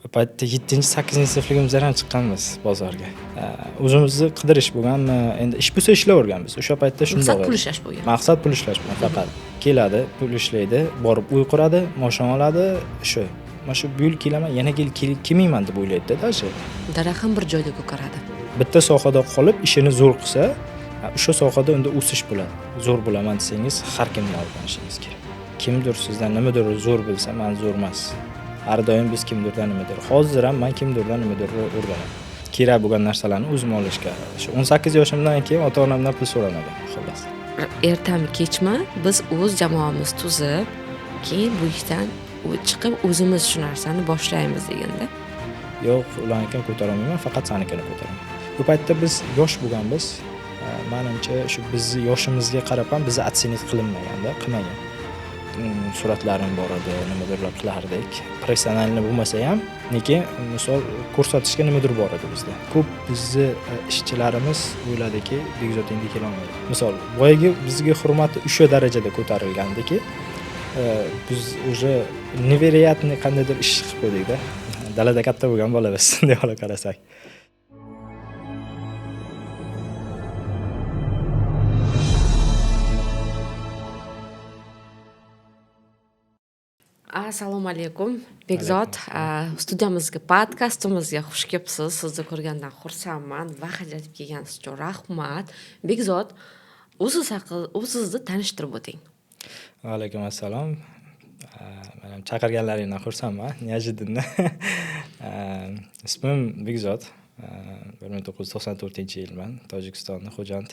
Paytda 7-8 sinfligimizdan ham chiqqanmiz bozorga. O'zimizni qidirish bo'lganmi, endi ish bo'lsa ishlayverganmiz. O'sha paytda shunday Maqsad pul ishlash bo'lgan. Maqsad pul ishlash faqat. Keladi, pul ishlaydi, borib uy quradi, moshina oladi, shu. Mana shu bu yil kelaman, yana kelmayman deb o'ylaydi-da o'sha. Daraxt ham bir joyda ko'karadi. Bitta sohada qolib, ishini zo'r qilsa, o'sha sohada unda o'sish bo'ladi. Zo'r bo'laman desangiz, har kimni o'rganishingiz kerak. Kimdir sizdan nimadir zo'r bilsa, men zo'r emas. Har doim biz kimdirdan nimadir. Hozir ham men kimdirdan nimadir o'rganaman. Kerak bo'lgan narsalarni o'zim olishga. Shu 18 yoshimdan keyin ota-onamdan pul so'ramagan, xolos. Ertami kechmi biz o'z jamoamiz tuzib, keyin bu ishdan chiqib o'zimiz shu narsani boshlaymiz deganda. Yo'q, ularnikini ko'taramayman, faqat sanikini ko'taraman. Bu paytda biz yosh bo'lganmiz. Menimcha shu bizni yoshimizga qarab ham bizni atsenit qilinmaganda, qilmagan. Suratlarim bor edi, nimadirlar qilardik. Professionalni bo'lmasa ham, lekin misol ko'rsatishga nimadir bor edi bizda. Ko'p bizni ishchilarimiz o'yladiki, Begzod endi kela olmaydi. Misol, boyagi bizga hurmati o'sha darajada ko'tarilgandiki, biz уже невероятный qandaydir ish qilib qo'ydik-da. Dalada katta bo'lgan bola biz, deb olib qarasak. Assalomu alaykum. Begzod, studiyamizga, podkastimizga xush kelibsiz. Sizni ko'rgandan xursandman. Vaqt ajratib kelganingiz uchun rahmat. Begzod, o'zingizni tanishtirib o'ting. Alaykum assalom. Men chaqirganlaringizdan xursandman. Neожиданно. Ismim Begzod. 1994-yilman. Tojikistonning Xo'jand.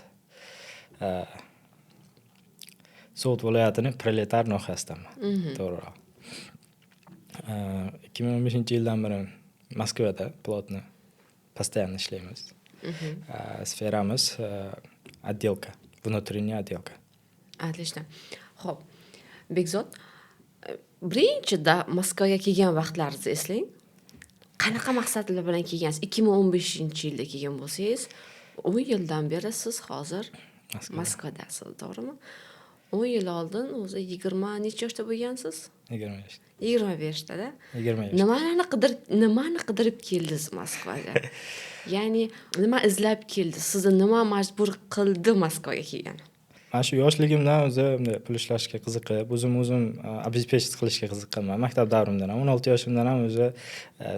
So'g'd viloyatining Proletar nohiyasidaman. To'g'riroq. 2015-yildan beri Moskvada plotni постоянно ishlaymiz. Sferamiz отделка, внутренняя отделка. Отлично. Xo'p. Begzod, birinchida Moskvaga kelgan vaqtlaringizni eslang. Qanaqa maqsadlar bilan kelgansiz? 2015-yilda kelgan bo'lsangiz, 10 yildan beri siz hozir Moskvadasiz, to'g'rimi? 10 yil oldin o'zi 20 necha yoshda bo'lgansiz? 20 yoshda. 25 da? 20 yoshda. Nimani qidirib keldingiz Moskvaga? Ya'ni nima izlab keldingiz? Sizni nima majbur qildi Moskvaga kelgan? Men shu yoshligimdan o'zi pul ishlashga qiziqib, o'zim обеспечить qilishga qiziqqanman. Maktab davrimdan ham 16 yoshimdan ham o'zi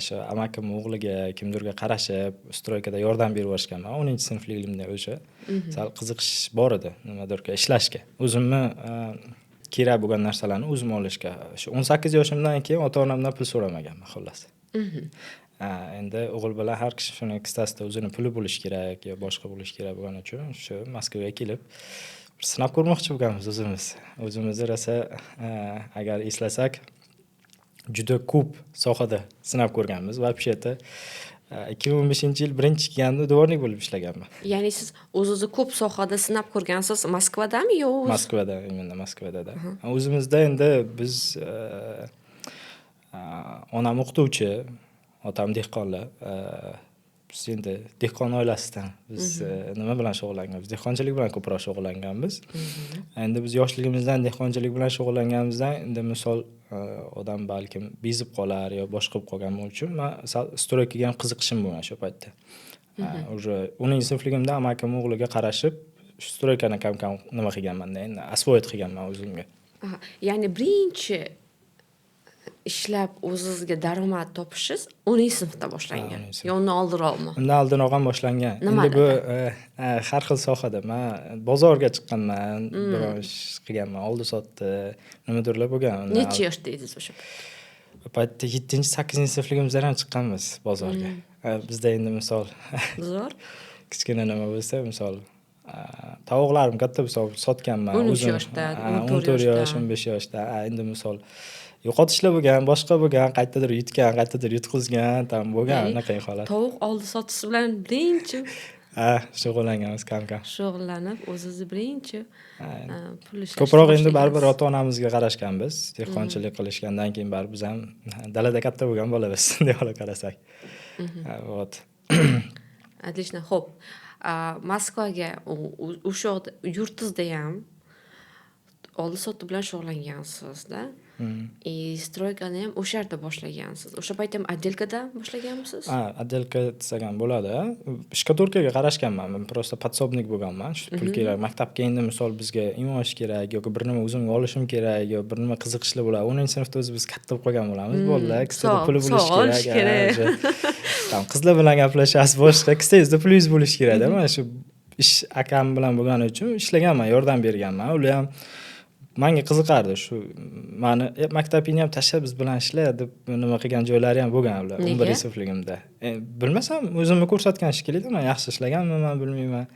shu amakim o'g'liga kimdirga qarashib, stroykada yordam berib o'rishganman. 10-sinfligimda o'sha sal qiziqish bor edi, nimadirga ishlashga. O'zimni kerak bo'lgan narsalarni o'zim olishga. Shu 18 yoshimdan keyin ota-onamdan pul so'ramaganman, xolos. Endi o'g'il bilan har kishi shuni ikkisida o'zini puli bo'lish kerak yo boshqa bo'lish kerak bo'lgani uchun shu Moskvaga kelib sinab ko'rmoqchi bo'lganmiz o'zimiz. O'zimizni rosa agar eslasak juda ko'p sohada sinab ko'rganmiz. Вообще-то 2015-yil birinchi kelganda dvornik bo'lib ishlaganman. Ya'ni siz o'zingizni ko'p sohada sinab ko'rgansiz, Moskvadami yo? Moskvada, imенно Moskvada. O'zimizda endi biz onam o'qituvchi, otam dehqonlar. Biz endi dehqon oilasidan biz nima bilan shug'ullanganmiz? Dehqonchilik bilan ko'proq shug'ullanganmiz. Endi biz yoshligimizdan dehqonchilik bilan shug'ullanganimizdan endi misol odam balkim bezib qolar yo boshqa bo'lib qolgan uchun men stroykaga ham qiziqishim bo'lgan shu paytda. Уже 10-sinfligimda amakim o'g'liga qarashib, stroykani kam-kam nima qilganman-da, endi освоить qilganman o'zimga. Ya'ni birinchi ishlab o'zingizga daromad topishingiz 10-sinfda boshlangan. Yo undan oldinroqmi? Undan oldinroq ham boshlangan. Endi bu har xil sohada. Men bozorga chiqqanman, biror ish qilganman, oldi-sotdi, nimadirlar bo'lgan. Necha yoshda edingiz o'sha paytda? Bu paytda 7-8-sinfligimizdan ham chiqqanmiz bozorga. Bizda endi misol Zo'r. kichkina nima bo'lsa, misol tovuqlarim katta bo'lsa sotganman. 13 yoshda, 14 yosh, 15 yoshda. Endi misol yo'qotishlar bo'lgan, boshqa bo'lgan, qayerdadir yutgan, qayerdadir yutqizgan, tam bo'lgan anaqa holat. Tovuq oldi sotish bilan birinchi shug'ullanganmiz kam-kam. Shug'ullanib, o'zingizni birinchi pul ishlash. Ko'proq endi baribir ota-onamizga qarashganmiz. Dehqonchilik qilishgandan keyin baribir biz ham dalada katta bo'lgan bolamiz, deb olib qarasak. Вот. Отлично. Xo'p. Moskvaga o'sha yurtingizda ham oldi-sotdi bilan shug'ullangansiz-da. И stroykani ham o'sha yerda boshlagansiz. O'sha payt ham отделкада boshlaganmisiz? Отделка desa ham bo'ladi. Shkaturkaga qarashganman. Men просто подсобник bo'lganman. Shu pul kerak. Maktabga endi misol bizga imosh kerak yoki bir nima o'zimga olishim kerak yo bir nima qiziqishli bo'ladi. 10-sinfda biz katta bo'lib qolgan bo'lamiz. Bolalar ikkisida puli bo'lishi kerak. Tam qizlar bilan gaplashasiz boshqa, ikkisingizda pulingiz bo'lishi kerak-da. Mana shu ish akam bilan bo'lgani uchun ishlaganman, yordam berganman. Ular ham menga qiziqardi. Shu meni maktabingni ham tashlab biz bilan ishla deb nima qilgan joylari ham bo'lgan ular 11-sinfligimda. Bilmasam o'zimni ko'rsatgan shekilli, men yaxshi ishlaganman, bilmayman.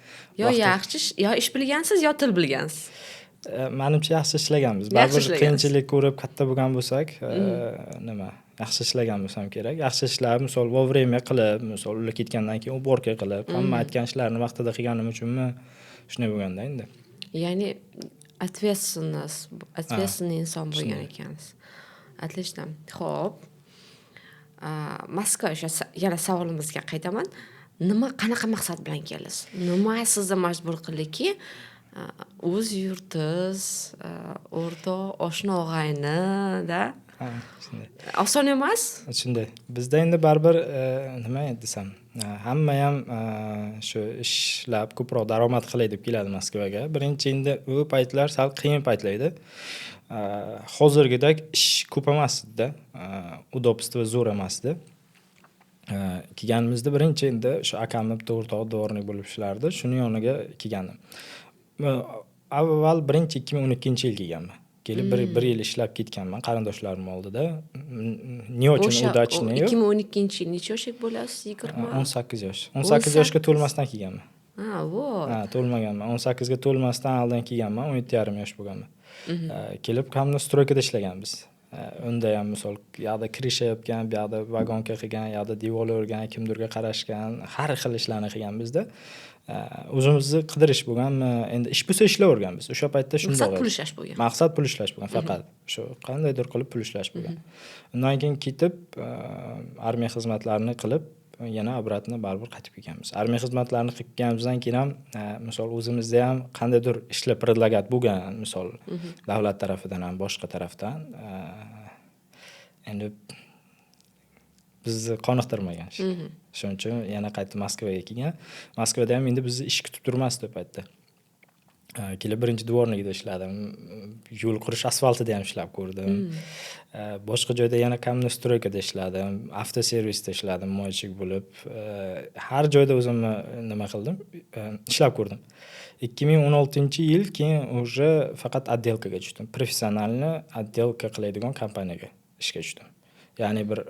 Yo yaxshi, yo ish bilgansiz, yo til bilgansiz. Menimcha yaxshi ishlaganmiz. Baribir qiyinchilik ko'rib katta bo'lgan bo'lsak, nima yaxshi ishlagan bo'lsam kerak. Yaxshi ishlar, misol vovремя qilib, misol ular ketgandan keyin уборка qilib, hamma aytgan ishlarni vaqtida qilganim uchunmi shunday bo'lganda endi. Ya'ni ответственный inson bo'lgan ekansiz. Отлично. Xo'p. Moskva yana savolimizga qaytaman. Qanaqa maqsad bilan keldingiz? Nima sizni majbur qildiki, o'z yurtingiz, o'rtoq, oshna og'ayni-da shunday. Oson emas? Shunday. Bizda endi baribir nima desam, hamma ham shu ishlab ko'proq daromad qilay deb keladi Moskvaga. Birinchi endi u paytlar sal qiyin paytlar edi. Hozirgidek ish ko'p emas edi. Udobstvo zo'r emas edi. Kelganimizda birinchi endi shu akamni bitta o'rtog'i dvornik bo'lib ishlardi. Shuni yoniga kelgandim. Avval birinchi 2012-yil kelganman. Kelib bir yil ishlab ketganman qarindoshlarim oldida. Ne uchun udachniy? 2012-yil necha yoshlik bo'lasiz? 20? 18 yosh. 18 yoshga to'lmasdan kelganman. Vot. To'lmaganman. 18 ga to'lmasdan oldin kelganman, 17,5 yosh bo'lganman. Kelib hamda stroykada ishlaganmiz. Unda ham misol yoqda krisha yopgan, bu yoqda vagonka qilgan, yoqda devor o'rgan, kimdirga qarashgan, har xil ishlarni qilgan bizda. O'zimizni qidirish bo'lganmi? Endi ish bo'lsa ishlayverganmiz. O'sha paytda shunday maqsad pul ishlash bo'lgan. Maqsad pul ishlash bo'lgan, faqat shu qandaydir qilib pul ishlash bo'lgan. Undan keyin ketib armiya xizmatlarini qilib yana obratni baribir qaytib kelganmiz. Armiya xizmatlarini qilib kelganimizdan keyin ham misol o'zimizda ham qandaydir ishlar predlagat bo'lgan, misol davlat tarafidan ham boshqa tarafdan endi bizni qoniqtirmagan. Shuning uchun yana qaytib Moskvaga kelgan. Moskvada ham endi bizni ish kutib turmasdi o'sha paytda. Kelib birinchi dvornikda ishladim. Yo'l qurish asfaltida ham ishlab ko'rdim. Boshqa joyda yana kamnostroykada ishladim. Avtoservisda ishladim, moychik bo'lib. Har joyda o'zimni nima qildim? Ishlab ko'rdim. 2016-yil keyin уже faqat отделкаga tushdim. Professionalni отделка qiladigan kompaniyaga ishga tushdim. Ya'ni bir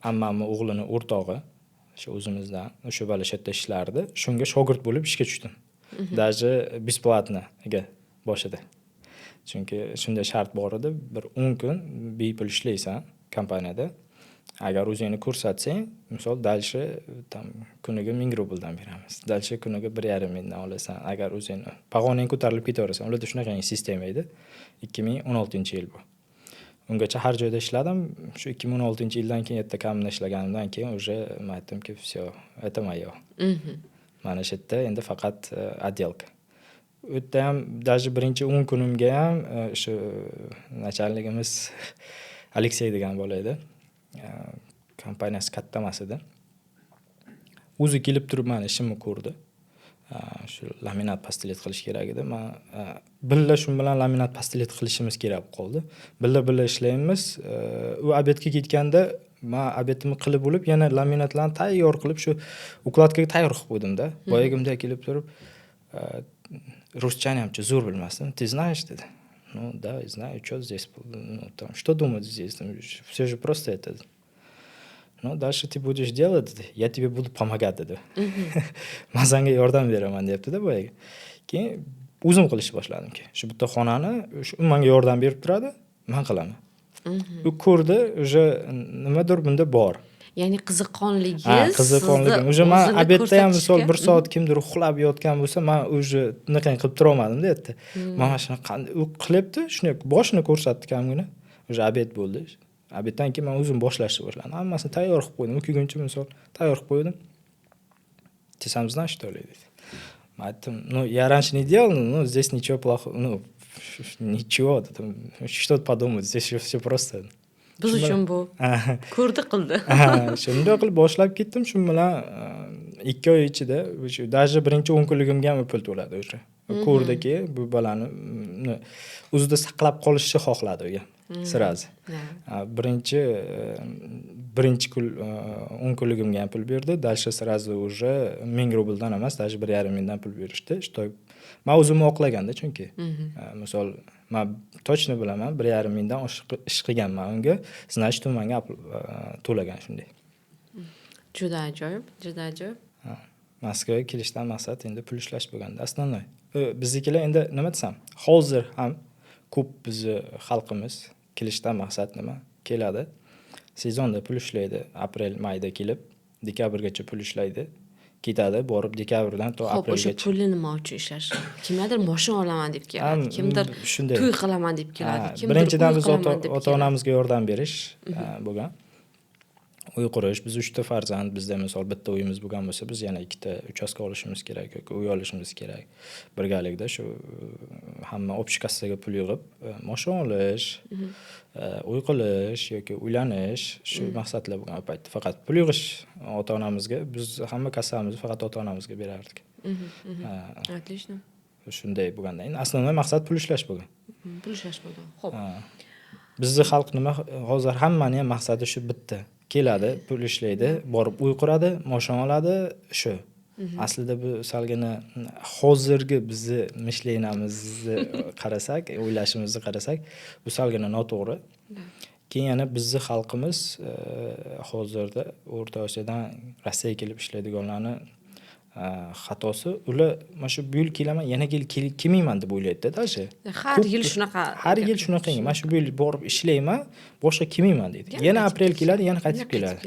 ammamning o'g'lini o'rtog'i shu o'zimizdan o'sha bola shetda ishlardi. Shunga shogird bo'lib ishga tushdim. Даже бесплатно-ga boshida. Chunki shunday shart bor edi, bir 10 kun bepul ishlaysan kompaniyada. Agar o'zingni ko'rsatsang, misol dalshi tam kuniga 1000 rubldan beramiz. Dalshi kuniga 1,5 mingdan olasan. Agar o'zingni pog'oning ko'tarilib ketaversan, ularda shunaqa sistema edi. 2016-yil bu. Ungacha har joyda ishladim. Shu 2016-yildan keyin yerda kamda ishlaganimdan keyin уже men aytdimki, "Всё, это моё." Mana shu yerda endi faqat отделка. U yerda ham даже birinchi 10 kunimga ham shu nachalligimiz Aleksey degan bola edi. Kompaniyasi katta emas edi. O'zi kelib turib meni ishimni ko'rdi. Shu laminat pastelet qilish kerak edi. Men billa shu bilan laminat pastelet qilishimiz kerak qoldi. Billa ishlaymiz. U obedga ketganda men obedimni qilib bo'lib, yana laminatlarni tayyor qilib shu ukladkaga tayyor qilib qo'ydim-da. Boyagimda kelib turib, ruschani ham zo'r bilmasdim. "Ты знаешь?" dedi. "Ну да, знаю, что здесь, ну там, что думать здесь, все же просто это. Ну, дальше ты будешь делать, я тебе буду помогать", dedi. Men senga yordam beraman debdi-da boyaga. Keyin o'zim qilishni boshladim ki. Shu bitta xonani shu menga yordam berib turadi, men qilaman. U ko'rdi, o'sha nimadir bunda bor. Ya'ni qiziqqonligingiz. Qiziqqonligim. O'sha men obedda ham misol 1 soat kimdir uxlab yotgan bo'lsa, men o'sha unaqa qilib tura olmadim-da yerda. Mana shuni u qilyapti, shuni boshini ko'rsatdi kamgina. O'sha obed bo'ldi. Obeddan keyin men o'zim boshlashni boshladim. Hammasini tayyor qilib qo'ydim. Kelguncha misol tayyor qilib qo'ydim. "Ты сам знаешь, что ли?" dedi. Men aytdim, "Ну, я раньше не делал, но здесь ничего плохого, ну, Ничего, там, что подумать, здесь все просто. Biz uchun bu ko'rdi qildi. Shunday qilib boshlab ketdim, shu bilan 2 oy ichida даже birinchi 10 kunligimga ham pul to'ladi o'sha. Ko'rdiki, bu bolani o'zida saqlab qolishni xohladi u ham. Sirazi. Birinchi kun 10 kunligimga ham pul berdi. Дальше сразу уже 1000 rubldan emas, даже 1,5 mingdan pul berishdi. Что men o'zimni oqlaganda chunki. Misol men точно bilaman 1,5 mingdan ish qilganman unga, значит u menga to'lagan shunday. Juda ajoyib, juda ajoyib. Moskvaga kelishdan maqsad endi pul ishlash bo'lganda основной. Biznikilar endi nima desam, hozir ham ko'p bizni xalqimiz kelishdan maqsad nima? Keladi. Sezonda pul ishlaydi, aprel, mayda kelib, dekabrgacha pul ishlaydi. Ketadi, borib dekabrdan to Xo'p, o'sha aprelgacha. pulni nima uchun ishlash? Kimlardir mashina olaman deb keladi, kimdir shunday. to'y qilaman deb keladi, kimdir Birinchidan uy biz qilaman deb keladi. ota-onamizga yordam berish bo'lgan. Uy qurish, biz 3 ta farzand, bizda misol bitta uyimiz bo'lgan bo'lsa, biz yana 2 ta uchastka olishimiz kerak yoki uy olishimiz kerak. Birgalikda shu hamma общий kassaga pul yig'ib, mashina olish, uy qilish yoki uylanish, shu maqsadlar bo'lgan o paytda. Faqat pul yig'ish ota-onamizga, biz hamma kassamizni faqat ota-onamizga berardik. Отлично. Shunday bo'lganda, endi asosiy maqsad pul ishlash bo'lgan. Pul ishlash bo'lgan. Xo'p. Bizni xalq nima hozir hammaning ham maqsadi shu bitta. Keladi, pul ishlaydi, borib uy quradi, mashina oladi, shu. Aslida bu salgina hozirgi bizni mishlenamizni qarasak, o'ylashimizni qarasak, bu salgina noto'g'ri. Keyin yana bizni xalqimiz hozirda O'rta Osiyodan Rossiyaga kelib ishlaydiganlarni xatosi, ular mana shu bu yil kelaman, yana kelmayman deb o'ylaydi-da dashi. Har yil shunaqa. Har yil shunaqa. Mana shu bu yil borib ishlayman, boshqa kelmayman deydi. Yana aprel keladi, yana qaytib keladi.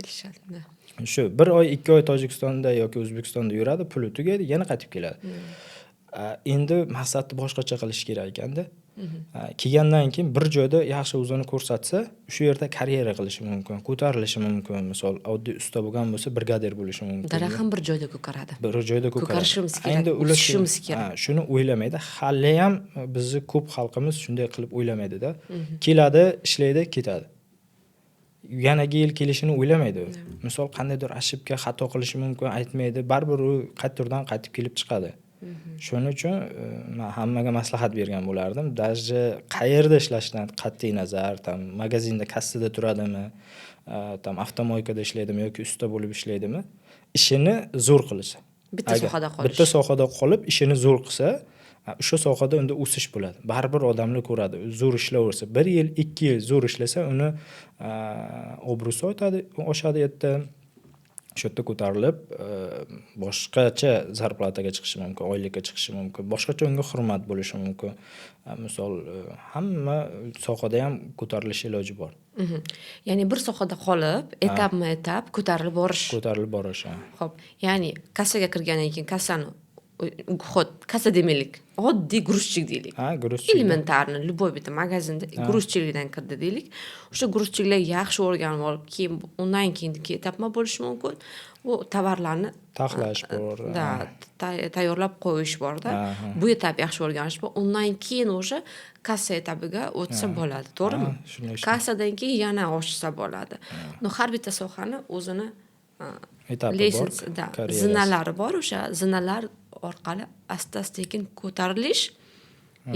Shu 1 oy, 2 oy Tojikistonda yoki O'zbekistonda yuradi, puli tugaydi, yana qaytib keladi. Endi maqsadni boshqacha qilish kerak ekanda. Kelgandan keyin bir joyda yaxshi o'zini ko'rsatsa, shu yerda karyera qilishi mumkin, ko'tarilishi mumkin. Misol, oddiy usta bo'lgan bo'lsa, brigadir bo'lishi mumkin. Daraxam bir joyda ko'karadi. Bir joyda ko'karadi. Ko'karishimiz kerak, o'sishimiz kerak. Shuni o'ylamaydi. Hali ham bizni ko'p xalqimiz shunday qilib o'ylamaydi-da. Keladi, ishlaydi, ketadi. Yanaga yil kelishini o'ylamaydi. Misol, qandaydir ashibga xato qilishi mumkin, aytmaydi. Baribir u qayerdan qaytib kelib chiqadi. Shuning uchun men hammaga maslahat bergan bo'lardim. Даже qayerda ishlashdan qat'iy nazar, tam magazinda kassada turadimi, tam avtomoykada ishlaydimi yoki usta bo'lib ishlaydimi, ishini zo'r qilsa. Bitta sohada qolish. Bitta sohada qolib, ishini zo'r qilsa, o'sha sohada unda o'sish bo'ladi. Baribir odamlar ko'radi. Zo'r ishlayversa, 1 yil, 2 yil zo'r ishlasa, uni obro'si oshadi yerda. Shu yerda ko'tarilib, boshqacha zarplataga chiqishi mumkin, oylikka chiqishi mumkin, boshqacha unga hurmat bo'lishi mumkin. Misol, hamma sohada ham ko'tarilish iloji bor. Ya'ni bir sohada qolib, etapma-etap ko'tarilib borish. Ko'tarilib borish. Xo'p, ya'ni kassaga kirgandan keyin kassani kassa demaylik, oddiy грузчик deylik. Грузчик. Elementarni, любой bitta magazinda грузчикdan kirdi deylik. O'sha грузчикlar yaxshi o'rganib olib, keyin undan keyingi etapma bo'lishi mumkin. Bu tovarlarni taxlash bor. Tayyorlab qo'yish bor-da. Bu etap yaxshi o'rganish bor. Undan keyin o'sha kassa etabiga o'tsa bo'ladi, to'g'rimi? Kassadan keyin yana oshsa bo'ladi. Har bitta sohani o'zini etapi bor, zinalari bor. O'sha zinalar orqali asta-sekin ko'tarilish,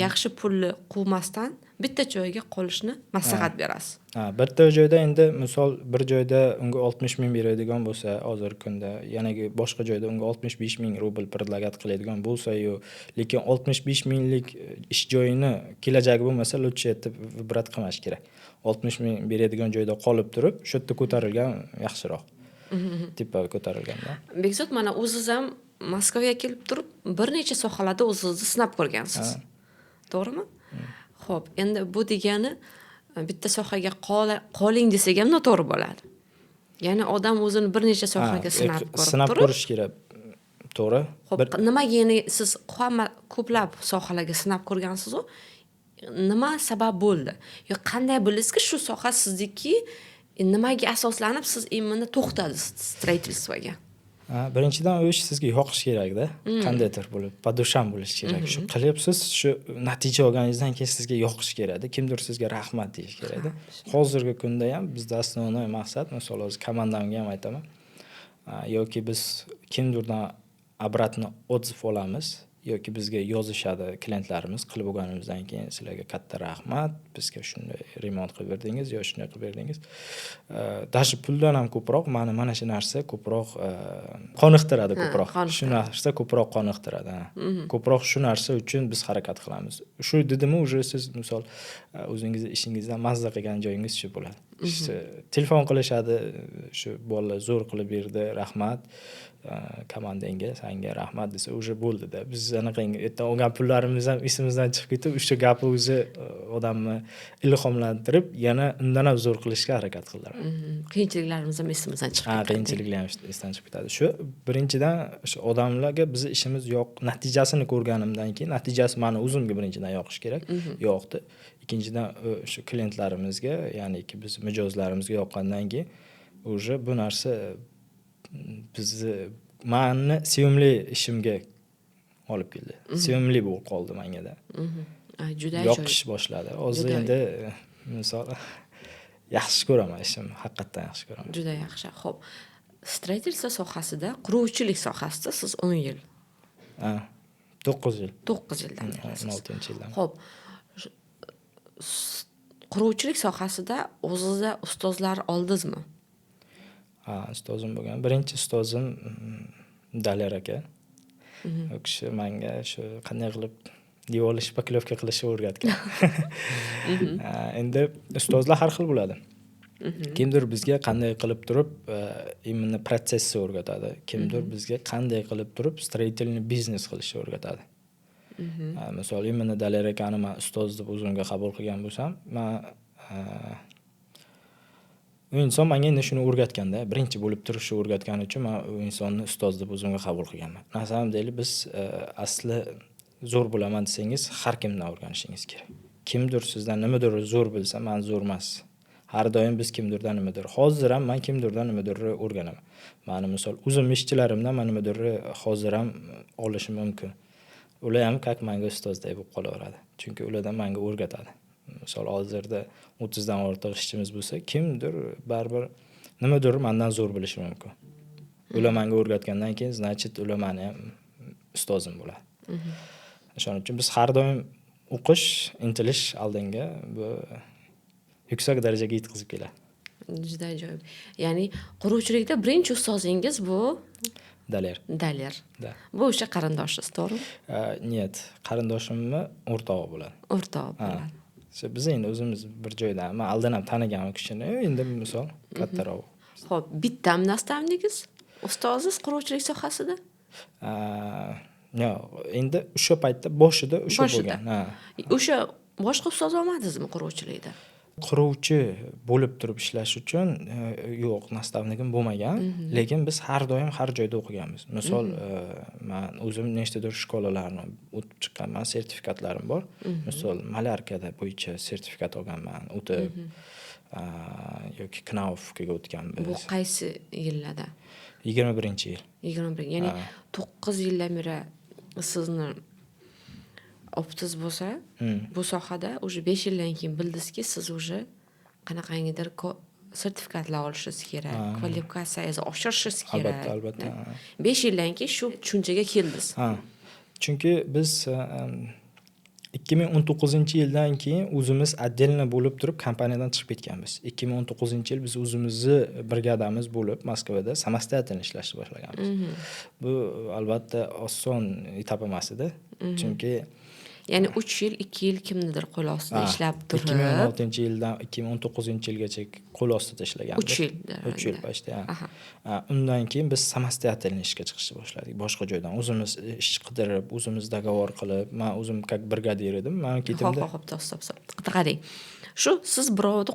yaxshi pulni quvmasdan bitta joyga qolishni maslahat berasiz. Bitta joyda endi misol bir joyda unga 60 ming beradigan bo'lsa, hozirgi kunda yana boshqa joyda unga 65 ming rubl predlagat qiladigan bo'lsa-yu, lekin 65 minglik ish joyini kelajagi bo'lmasa, lutcha etib vibrat qilmash kerak. 60 ming beradigan joyda qolib turib, shu yerda ko'tarilgan yaxshiroq. Tipa ko'tarilganda. Bekzod, mana o'zingiz ham Moskvaga kelib turib, bir necha sohalarda o'zingizni sinab ko'rgansiz. To'g'rimi? Xo'p, endi bu degani bitta sohaga qoling desak ham noto'g'ri bo'ladi. Ya'ni odam o'zini bir necha sohaga sinab ko'rish kerak. To'g'ri. Xo'p, nimaga ya'ni siz ko'plab sohalarga sinab ko'rgansiz-ku? Nima sabab bo'ldi? Yo qanday bildingizki shu soha sizniki, nimaga asoslanib siz endi to'xtadingiz stроительствоga? Birinchidan u ish sizga yoqish kerak-da. Qandaydir bo'lib, подушам bo'lishi kerak. Shu qilyapsiz, shu natija olganingizdan keyin sizga yoqish kerak-da. Kimdir sizga rahmat deyish kerak-da. Hozirgi kunda ham bizda asosiy maqsad, masalan, hozir komandamga ham aytaman. Yoki biz kimdirdan обратно отзыв olamiz yoki bizga yozishadi klientlarimiz qilib bo'lganimizdan keyin sizlarga katta rahmat, bizga shunday remont qilib berdingiz yo shunday qilib berdingiz. Даже puldan ham ko'proq mana shu narsa ko'proq qoniqtiradi ko'proq. Shu narsa ko'proq qoniqtiradi. Ko'proq shu narsa uchun biz harakat qilamiz. Shu dedimi, уже siz misol o'zingizning ishingizdan mazza qilgan joyingiz shu bo'ladi. Telefon qilishadi, shu bolalar zo'r qilib berdi, rahmat. Komandangga, senga rahmat desa, уже bo'ldi-da. Biz anaqang ertaga olgan pullarimiz ham esimizdan chiqib ketib, o'sha gapi o'zi odamni ilhomlantirib, yana undan ham zo'r qilishga harakat qildilar. Qiyinchiliklarimiz ham esimizdan chiqib ketadi. Qiyinchiliklar ham esdan chiqib ketadi. Shu birinchidan o'sha odamlarga bizni ishimiz natijasini ko'rganimdan keyin, natijasi meni o'zimga birinchidan yoqish kerak. Yoqdi. Ikkinchidan o'sha klientlarimizga, ya'niki biz mijozlarimizga yoqqandan keyin, уже bu narsa bizni meni sevimli ishimga olib keldi. Sevimli bo'lib qoldi menga-da. Juda yoqish boshladi. Hozir endi misol yaxshi ko'raman ishimni, haqiqatan yaxshi ko'raman. Juda yaxshi. Xo'p, stроительство sohasida, quruvchilik sohasida siz 10 yil. 9 yil. 9 yildan beri. 16-yildan. Xo'p. Quruvchilik sohasida o'zingizda ustozlar oldingizmi? Ustozim bo'lgan. Birinchi ustozim Daler aka. U kishi menga shu qanday qilib devorli shpaklovka qilishni o'rgatgan. Endi ustozlar har xil bo'ladi. Kimdir bizga qanday qilib turib imенно protsessni o'rgatadi. Kimdir bizga qanday qilib turib stроительный biznes qilishni o'rgatadi. Misol, imенно Daler akani men ustoz deb o'zimga qabul qilgan bo'lsam, men u inson menga endi shuni o'rgatganda, birinchi bo'lib turishni o'rgatgani uchun men u insonni ustoz deb o'zimga qabul qilganman. Nasaram deyli, biz asli zo'r bo'laman desangiz, har kimdan o'rganishingiz kerak. Kimdir sizdan nimadir zo'r bilsa, men zo'r emas. Har doim biz kimdirdan nimadir. Hozir ham men kimdirdan nimadir o'rganaman. Meni misol o'zim ishchilarimdan men nimadir hozir ham olishim mumkin. Ular ham как menga ustozdek bo'lib qolaveradi. Chunki ulardan menga o'rgatadi. Misol hozirda 30 dan ortiq ishchimiz bo'lsa, kimdir baribir nimadir mendan zo'r bilishi mumkin. Ular menga o'rgatgandan keyin, значит, ular meni ham ustozim bo'ladi. Shuning uchun biz har doim o'qish, intilish oldinga bu yuksak darajaga yetkazib keladi. Juda ajoyib. Ya'ni quruvchilikda birinchi ustozingiz bu Daler. Da. Bu o'sha qarindoshingiz, to'g'rimi? Нет, qarindoshimni o'rtog'i bo'ladi. O'rtog'i bo'ladi. Biz endi o'zimiz bir joydan, men oldin ham tanigan u kishini, endi misol kattaroq. Xo'p, bittami nastavnikingiz? Ustozingiz quruvchilik sohasida? Yo'q, endi o'sha paytda boshida o'sha bo'lgan. O'sha boshqa ustoz olmadingizmi quruvchilikda? Quruvchi bo'lib turib ishlash uchun yo'q, nastavnikim bo'lmagan, lekin biz har doim har joyda o'qiganmiz. Misol, men o'zim nechtadir shkolalarni o'tib chiqqanman, sertifikatlarim bor. Misol, malyarkada bo'yicha sertifikat olganman, o'tib yoki Knaufga o'tganmiz. Bu qaysi yillarda? 21-yil. 21. Ya'ni 9 yildan beri sizni optiz bo'lsa, bu sohada уже 5 yildan keyin bildingizki, siz уже qanaqangidir sertifikatlar olishingiz kerak, kvalifikatsiyangizni oshirishingiz kerak. Albatta. 5 yildan keyin shu tushunchaga keldingiz. Chunki biz 2019-yildan keyin o'zimiz отдельно bo'lib turib kompaniyadan chiqib ketganmiz. 2019-yil biz o'zimizni brigadamiz bo'lib Moskvada samostoятельно ishlashni boshlaganmiz. Bu albatta oson etap emas edi. Chunki ya'ni 3 yil, 2 yil kimnidir qo'l ostida ishlab turib 2016-yildan 2019-yilgacha qo'l ostida ishlaganmiz. 3 yil. 3 yil почти. Undan keyin biz samoстоятельно ishga chiqishni boshladik. Boshqa joydan o'zimiz ish qidirib, o'zimiz договор qilib, men o'zim как brigadir edim. Men ketimda. Xo'p, stop. Qarang. Shu siz birovni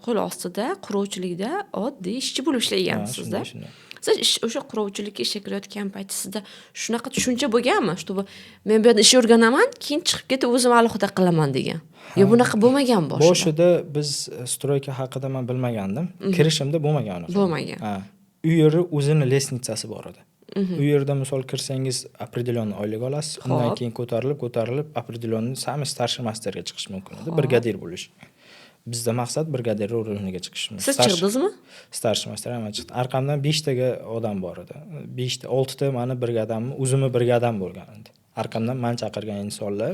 qo'l ostida quruvchilikda oddiy ishchi bo'lib ishlagansiz-da. Siz o'sha quruvchilikka ishga kirayotgan paytingizda shunaqa tushuncha bo'lganmi? Shu men bu yerda ish o'rganaman, keyin chiqib ketib o'zim alohida qilaman degan. Yo, bunaqa bo'lmagan boshida. Boshida biz stroyka haqida men bilmagandim. Kirishimda bo'lmagan. Bo'lmagan. U yeri o'zini lesnitsasi bor edi. U yerda misol kirsangiz определённый oylik olasiz. Undan Xo'p. keyin ko'tarilib определённый sami starший masterga chiqish mumkin edi. Xo'p. Brigadir bo'lish. Bizda maqsad brigadir o'rniga chiqish. Siz chiqdingizmi? Starshий master ham chiqdi. Arqamdan 5 taga odam bor edi. 5 ta, 6 ta mani brigadamni, o'zimni brigadam bo'lgan edi. Arqamdan men chaqirgan insonlar,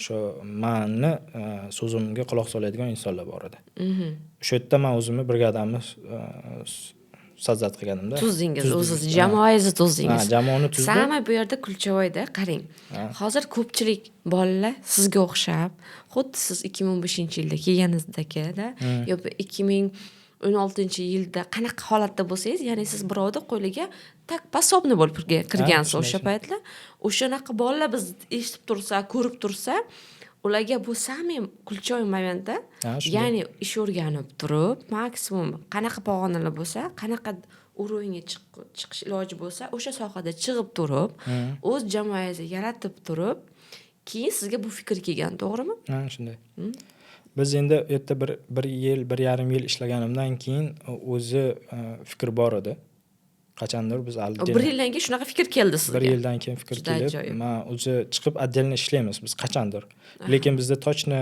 shu meni so'zimga quloq soladigan insonlar bor edi. O'sha yerda men o'zimni brigadamni sozat qilganimda. Tuzdingiz, o'ziz jamoangizni tuzdingiz. Ha, jamoani tuzdim. Sami bu yerda kulchavoyda qarang. Hozir ko'pchilik bolalar sizga o'xshab, xuddi siz 2015-yilda kelganingizdagida yoki 2016-yilda qanaqa holatda bo'lsangiz, ya'ni siz birovni qo'liga tak pasobni bo'lib kirgansiz o'sha paytlar. O'shanaqa bolalar biz eshitib tursa, ko'rib tursa, ularga bu sami kulchoy momentda, ya'ni ish o'rganib turib, maksimum qanaqa pog'onalar bo'lsa, qanaqa urovga chiqish iloji bo'lsa, o'sha sohada chiqib turib, o'z jamoangizni yaratib turib, keyin sizga bu fikr kelgan, to'g'rimi? Ha, shunday. Biz endi u yerda bir yil, 1,5 yil ishlaganimdan keyin o'zi fikr bor edi. Qachondir biz Bir yildan keyin shunaqa fikr keldi sizga. 1 yildan keyin fikr kelib, men o'zi chiqib отдельно ishlaymiz biz qachondir. Lekin bizda точно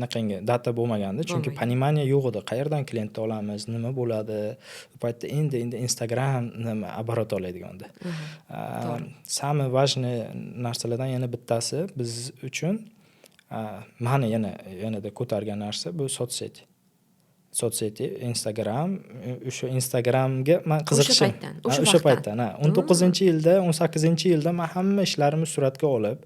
naqangi data bo'lmagandi, chunki понимание yo'q edi. Qayerdan klientni olamiz, nima bo'ladi? Bu paytda endi Instagram nima оборот oladigan-da. Самый важный narsalardan yana bittasi biz uchun mani yanada ko'targan narsa bu sotseti. Sotseti, Instagram, o'sha Instagramga men qiziqishim. O'sha paytdan, 19-yilda, 18-yilda men hamma ishlarimni suratga olib,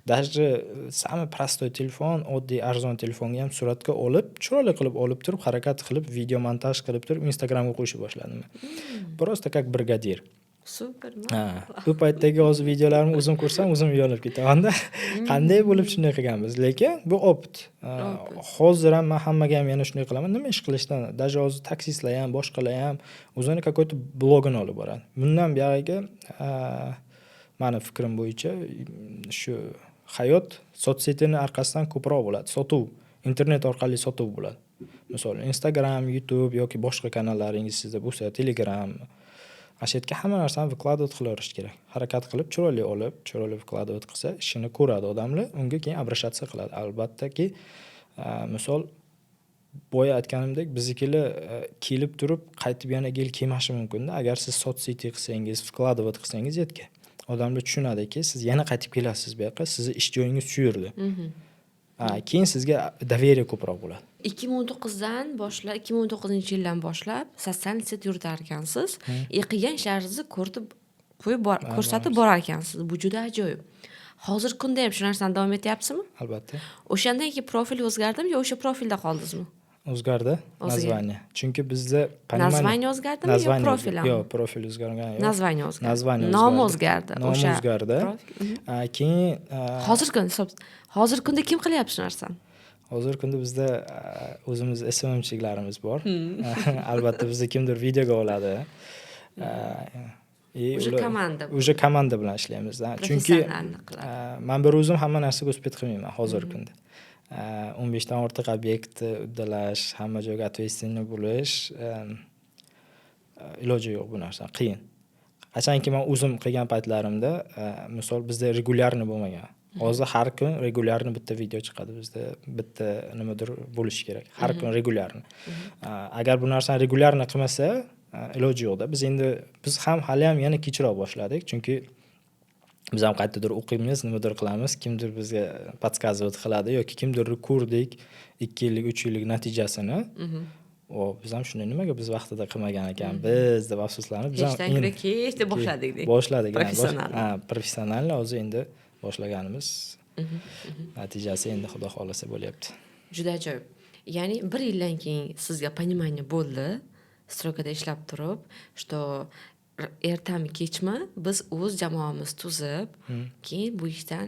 даже самый простой telefon, oddiy arzon telefonga ham suratga olib, chiroyli qilib olib turib, harakat qilib, video montaj qilib turib, Instagramga qo'yishni boshladim. Просто как brigadir. Super. Bu paytdagi hozir videolarimni o'zim ko'rsam, o'zim uyalib ketaman-da. Qanday bo'lib shunday qilganmiz? Lekin bu opit. Hozir ham men hammaga ham yana shunday qilaman. Nima ish qilishdan, даже hozir taksistlar ham, boshqalar ham o'zini какой-то blogini olib boradi. Bundan buyog'iga meni fikrim bo'yicha shu hayot sotsetining orqasidan ko'proq bo'ladi. Sotuv, internet orqali sotuv bo'ladi. Misol Instagram, YouTube yoki boshqa kanallaringiz sizda bo'lsa, Telegram Ashetga hamma narsani vykladovat qilaverish kerak. Harakat qilib, chiroyli olib, chiroyli vykladovat qilsa, ishini ko'radi odamlar, unga keyin обращаться qiladi. Albattaki, misol boya aytganimdek, biznikilar kelib turib, qaytib yana kelmashi mumkin-da. Agar siz sotseti qilsangiz, vykladovat qilsangiz yetga. Odamlar tushunadiki, siz yana qaytib kelasiz bu yoqqa, sizni ish joyingiz shu yerda. Keyin sizga доверие ko'proq bo'ladi. 2019dan boshlab, 2019-yildan boshlab sotsial set yuritar ekansiz. Qilgan ishlaringizni ko'rsatib borar ekansiz. Bu juda ajoyib. Hozir kunda ham shu narsani davom etyapsizmi? Albatta. O'shandan keyin profil o'zgardimi yo o'sha profilda qoldingizmi? O'zgardi, naзвание. Chunki bizda naзвание o'zgardimi yo profil ham? Yo'q, profil o'zgargan yo'q. Naзвание o'zgardi. Naзвание Nom o'zgardi. Nom o'zgardi. Keyin hozir kunda kim qilyapti shu narsani? Hozir kunda bizda o'zimiz SMMchilarimiz bor. Albatta bizda kimdir videoga oladi. O'sha komanda bilan ishlaymiz. Chunki men bir o'zim hamma narsaga uspet qilmayman hozirgi kunda. 15 dan ortiq obyekt uddalash, hamma joyga ответственный bo'lish iloji yo'q bu narsa, qiyin. Qachonki men o'zim qilgan paytlarimda, misol bizda regularni bo'lmagan. Hozir har kun regularni bitta video chiqadi bizda, bitta nimadir bo'lishi kerak. Har kun regularni. Agar bu narsani regularni qilmasa, iloji yo'q-da. Biz ham hali ham yana kechroq boshladik, chunki biz ham qayerdadir o'qiymiz, nimadir qilamiz, kimdir bizga podskazovat qiladi yoki kimdir ko'rdik 2 yillik, 3 yillik natijasini. Biz ham shuni nimaga biz vaqtida qilmagan ekanmiz deb afsuslanib, biz ham kech deb boshladik. Professional hozir endi boshlaganimiz. Natijasi endi xudo xolasa bo'lyapti. Juda ajoyib. Ya'ni 1 yildan keyin sizga понимание bo'ldi, strokada ishlab turib, что ertami kechmi biz o'z jamoamiz tuzib, keyin bu ishdan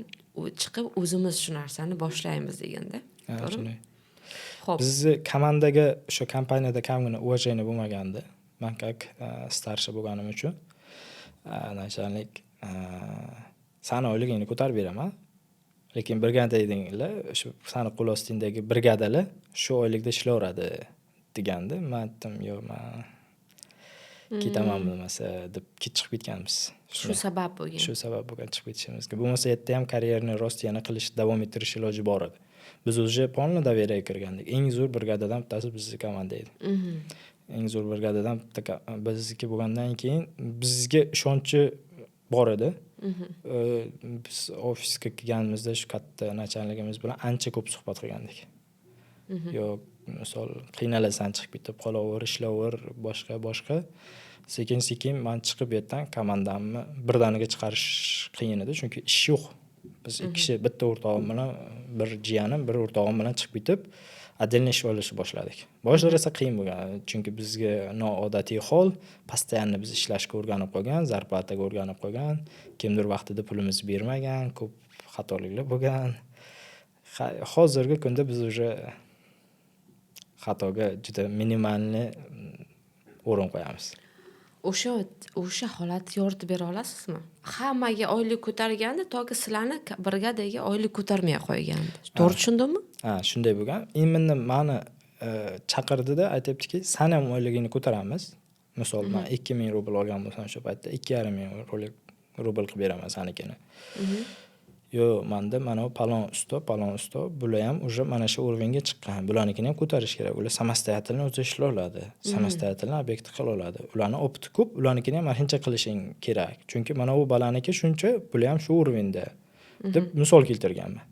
chiqib o'zimiz shu narsani boshlaymiz deganda. To'g'rimi? Xo'p. Bizni komandaga o'sha kompaniyada kamgina уважение bo'lmagandi. Men как старший bo'lganim uchun начальник sani oyligingni ko'tarib beraman. Lekin brigada edinglar, shu sani qo'l ostingdagi brigadalar shu oylikda ishlayveradi degandi. Men aytdim, yo'q, men ketaman bo'lmasa deb chiqib ketganmiz. Shu sabab bo'lgan. Shu sabab bo'lgan chiqib ketishimizga. Bo'lmasa yerda ham karyerani rost yana qilish, davom ettirish iloji bor edi. Biz уже полный доверие kirgandik. Eng zo'r brigadadan bittasi bizni komanda edi. Eng zo'r brigadadan bitta bizniki bo'lgandan keyin bizga ishonchi bor edi. Biz ofisga kelganimizda shu katta nachalligimiz bilan ancha ko'p suhbat qilgandik. Yo'q, misol qiynalasan chiqib ketib qolaver, ishlaver, boshqa. Sekin men chiqib yerdan komandamni birdaniga chiqarish qiyin edi, chunki ish yo'q. Biz ikki kishi bitta o'rtog'im bilan, bir jiyanim, bir o'rtog'im bilan chiqib ketib, отдельный ish olishni boshladik. Boshida esa qiyin bo'lgan, chunki bizga noodatiy hol, постоянно biz ishlashga o'rganib qolgan, zarplataga o'rganib qolgan, kimdir vaqtida pulimizni bermagan, ko'p xatoliklar bo'lgan. Hozirgi kunda biz уже xatoga juda minimalni o'rin qo'yamiz. O'sha holatga yoritib bera olasizmi? Hammaga oylik ko'targanda toki sizlarni brigadaga oylik ko'tarmay qo'ygandi. To'g'ri tushundimmi? Ha, shunday bo'lgan. Imminni meni chaqirdida aytibdiki, "Sen ham oyligingni ko'taramiz. Misol, men 2000 rubl olgan bo'lsam shu paytda 2500 rubl qilib beraman senikini." Yo, menda mana palon usto, bular ham уже mana shu уровеньga chiqqan. Bularnikini ham ko'tarish kerak. Ular samostoятельно o'zi ishlay oladi. Samostoятельно obyekt qila oladi. Ularni opti ko'p, ularnikini ham shuncha qilishing kerak. Chunki mana bu balaniki shuncha, bular ham shu уровеньda deb misol keltirganman.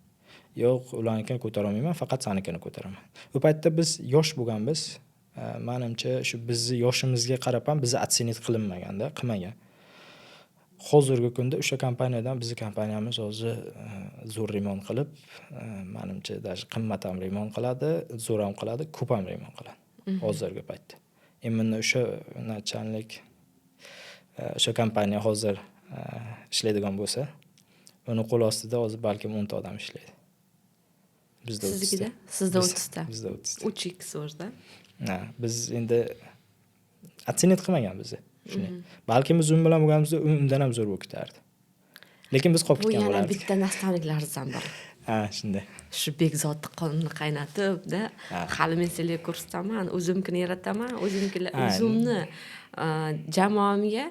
Yo'q, ularnikini ko'tara olmayman, faqat senikini ko'taraman. Bu paytda biz yosh bo'lganmiz. Menimcha shu bizni yoshimizga qarab ham bizni отценить qilinmaganda, qilmagan. Hozirgi kunda o'sha kompaniyadan bizning kompaniyamiz hozir zo'r remont qilib, menimcha даже qimmat ham remont qiladi, zo'r ham qiladi, ko'p ham remont qiladi. Hozirgi paytda. Endi o'sha nachalnik o'sha kompaniya hozir ishlaydigan bo'lsa, uni qo'l ostida hozir balkim 10 ta odam ishlaydi. Bizda 30 ta. Siznikida? Sizda 30 ta. Bizda 30 ta. 3x o'rda. Ha, biz endi отценить qilmagan bizni. Shuni. Balki biz un bilan bo'lganimizda undan ham zo'r bo'lib ketardi. Lekin biz qolib ketgan bo'lardik. Bu yana bitta nastavniklaringizdan biri. Ha, shunday. Shu Bekzodni qonini qaynatib-da, hali men sizlarga ko'rsataman, o'zimkini yarataman, o'zimni jamoamga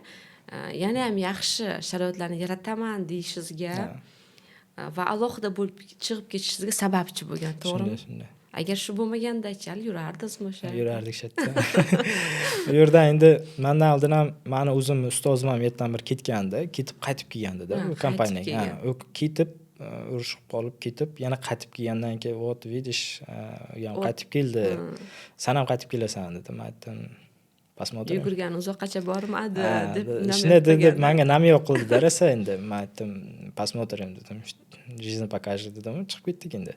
yana ham yaxshi sharoitlarni yarataman deyishingizga va alohida bo'lib chiqib ketishingizga sababchi bo'lgan, to'g'rimi? Shunday. Agar shu bo'lmaganda-chi, yurardingizmi o'sha? Yurardik shatda. Bu yerda endi mendan oldin ham meni o'zim ustozim ham yerdan bir ketganda, ketib qaytib kelganda-da bu kompaniyaga. U ketib urushib qolib ketib, yana qaytib kelgandan keyin, "Вот, видишь, ham qaytib keldi. Sen ham qaytib kelasan" dedim. Aytdim, "Посмотрим." Yugurgan uzoqqacha bormadi deb shunday deb menga namyoq qildi rosa endi. Men aytdim, "Посмотрим" dedim. Жизнь покажет dedim, chiqib ketdik endi.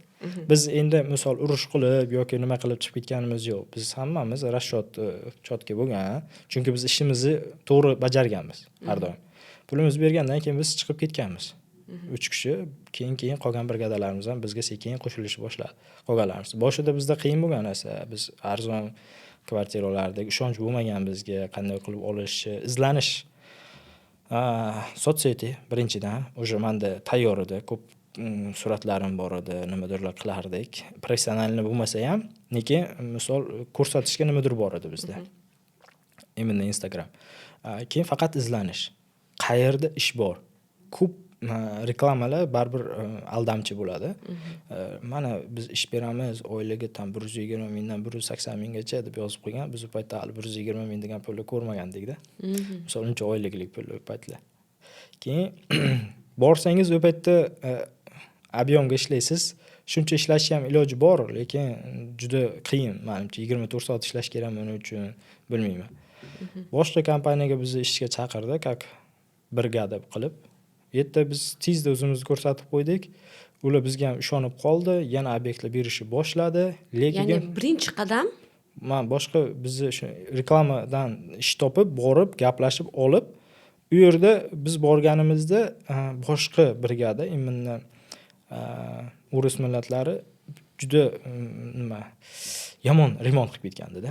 Biz endi misol urush qilib yoki nima qilib chiqib ketganimiz yo'q. Biz hammamiz расчет chotga bo'lgan. Chunki biz ishimizni to'g'ri bajarganmiz har doim. Pulimizni bergandan keyin biz chiqib ketganmiz. 3 kishi, keyin qolgan brigadalarimiz ham bizga sekin qo'shilishni boshladi. Qolganlarimiz. Boshida bizda qiyin bo'lgan narsa. Biz arzon kvartiralarda ishonch bo'lmagan bizga, qanday qilib olish, izlanish. Sotseti birinchidan o'sha menda tayyor edi, ko'p suratlarim bor edi, nimadirlar qilardik. Professionalni bo'lmasa ham, lekin misol ko'rsatishga nimadir bor edi bizda. Endi Instagram. Keyin faqat izlanish. Qayerda ish bor? Ko'p reklamalar baribir aldamchi bo'ladi. Mana biz ish beramiz, oyligi tam 120 mingdan 180 minggacha deb yozib qo'ygan. Biz u paytda 120 ming degan pulni ko'rmagandik-da. Misol uncha oyliklik pul u paytlar. Keyin borsangiz u paytda объемga ishlaysiz. Shuncha ishlashga ham iloji bor, lekin juda qiyin. Menimcha 24 soat ishlash kerak buning uchun, bilmayman. Boshqa kompaniyaga bizni ishga chaqirdi, как brigada qilib. Yerda biz tezda o'zimizni ko'rsatib qo'ydik. Ular bizga ham ishonib qoldi, yana obyektlar berishni boshladi. Lekin ya'ni birinchi qadam men boshqa bizni shu reklamadan ish topib, borib, gaplashib olib, u yerda biz borganimizda boshqa brigada, imminni o'ris millatlari juda yomon remont qilib ketganda-da.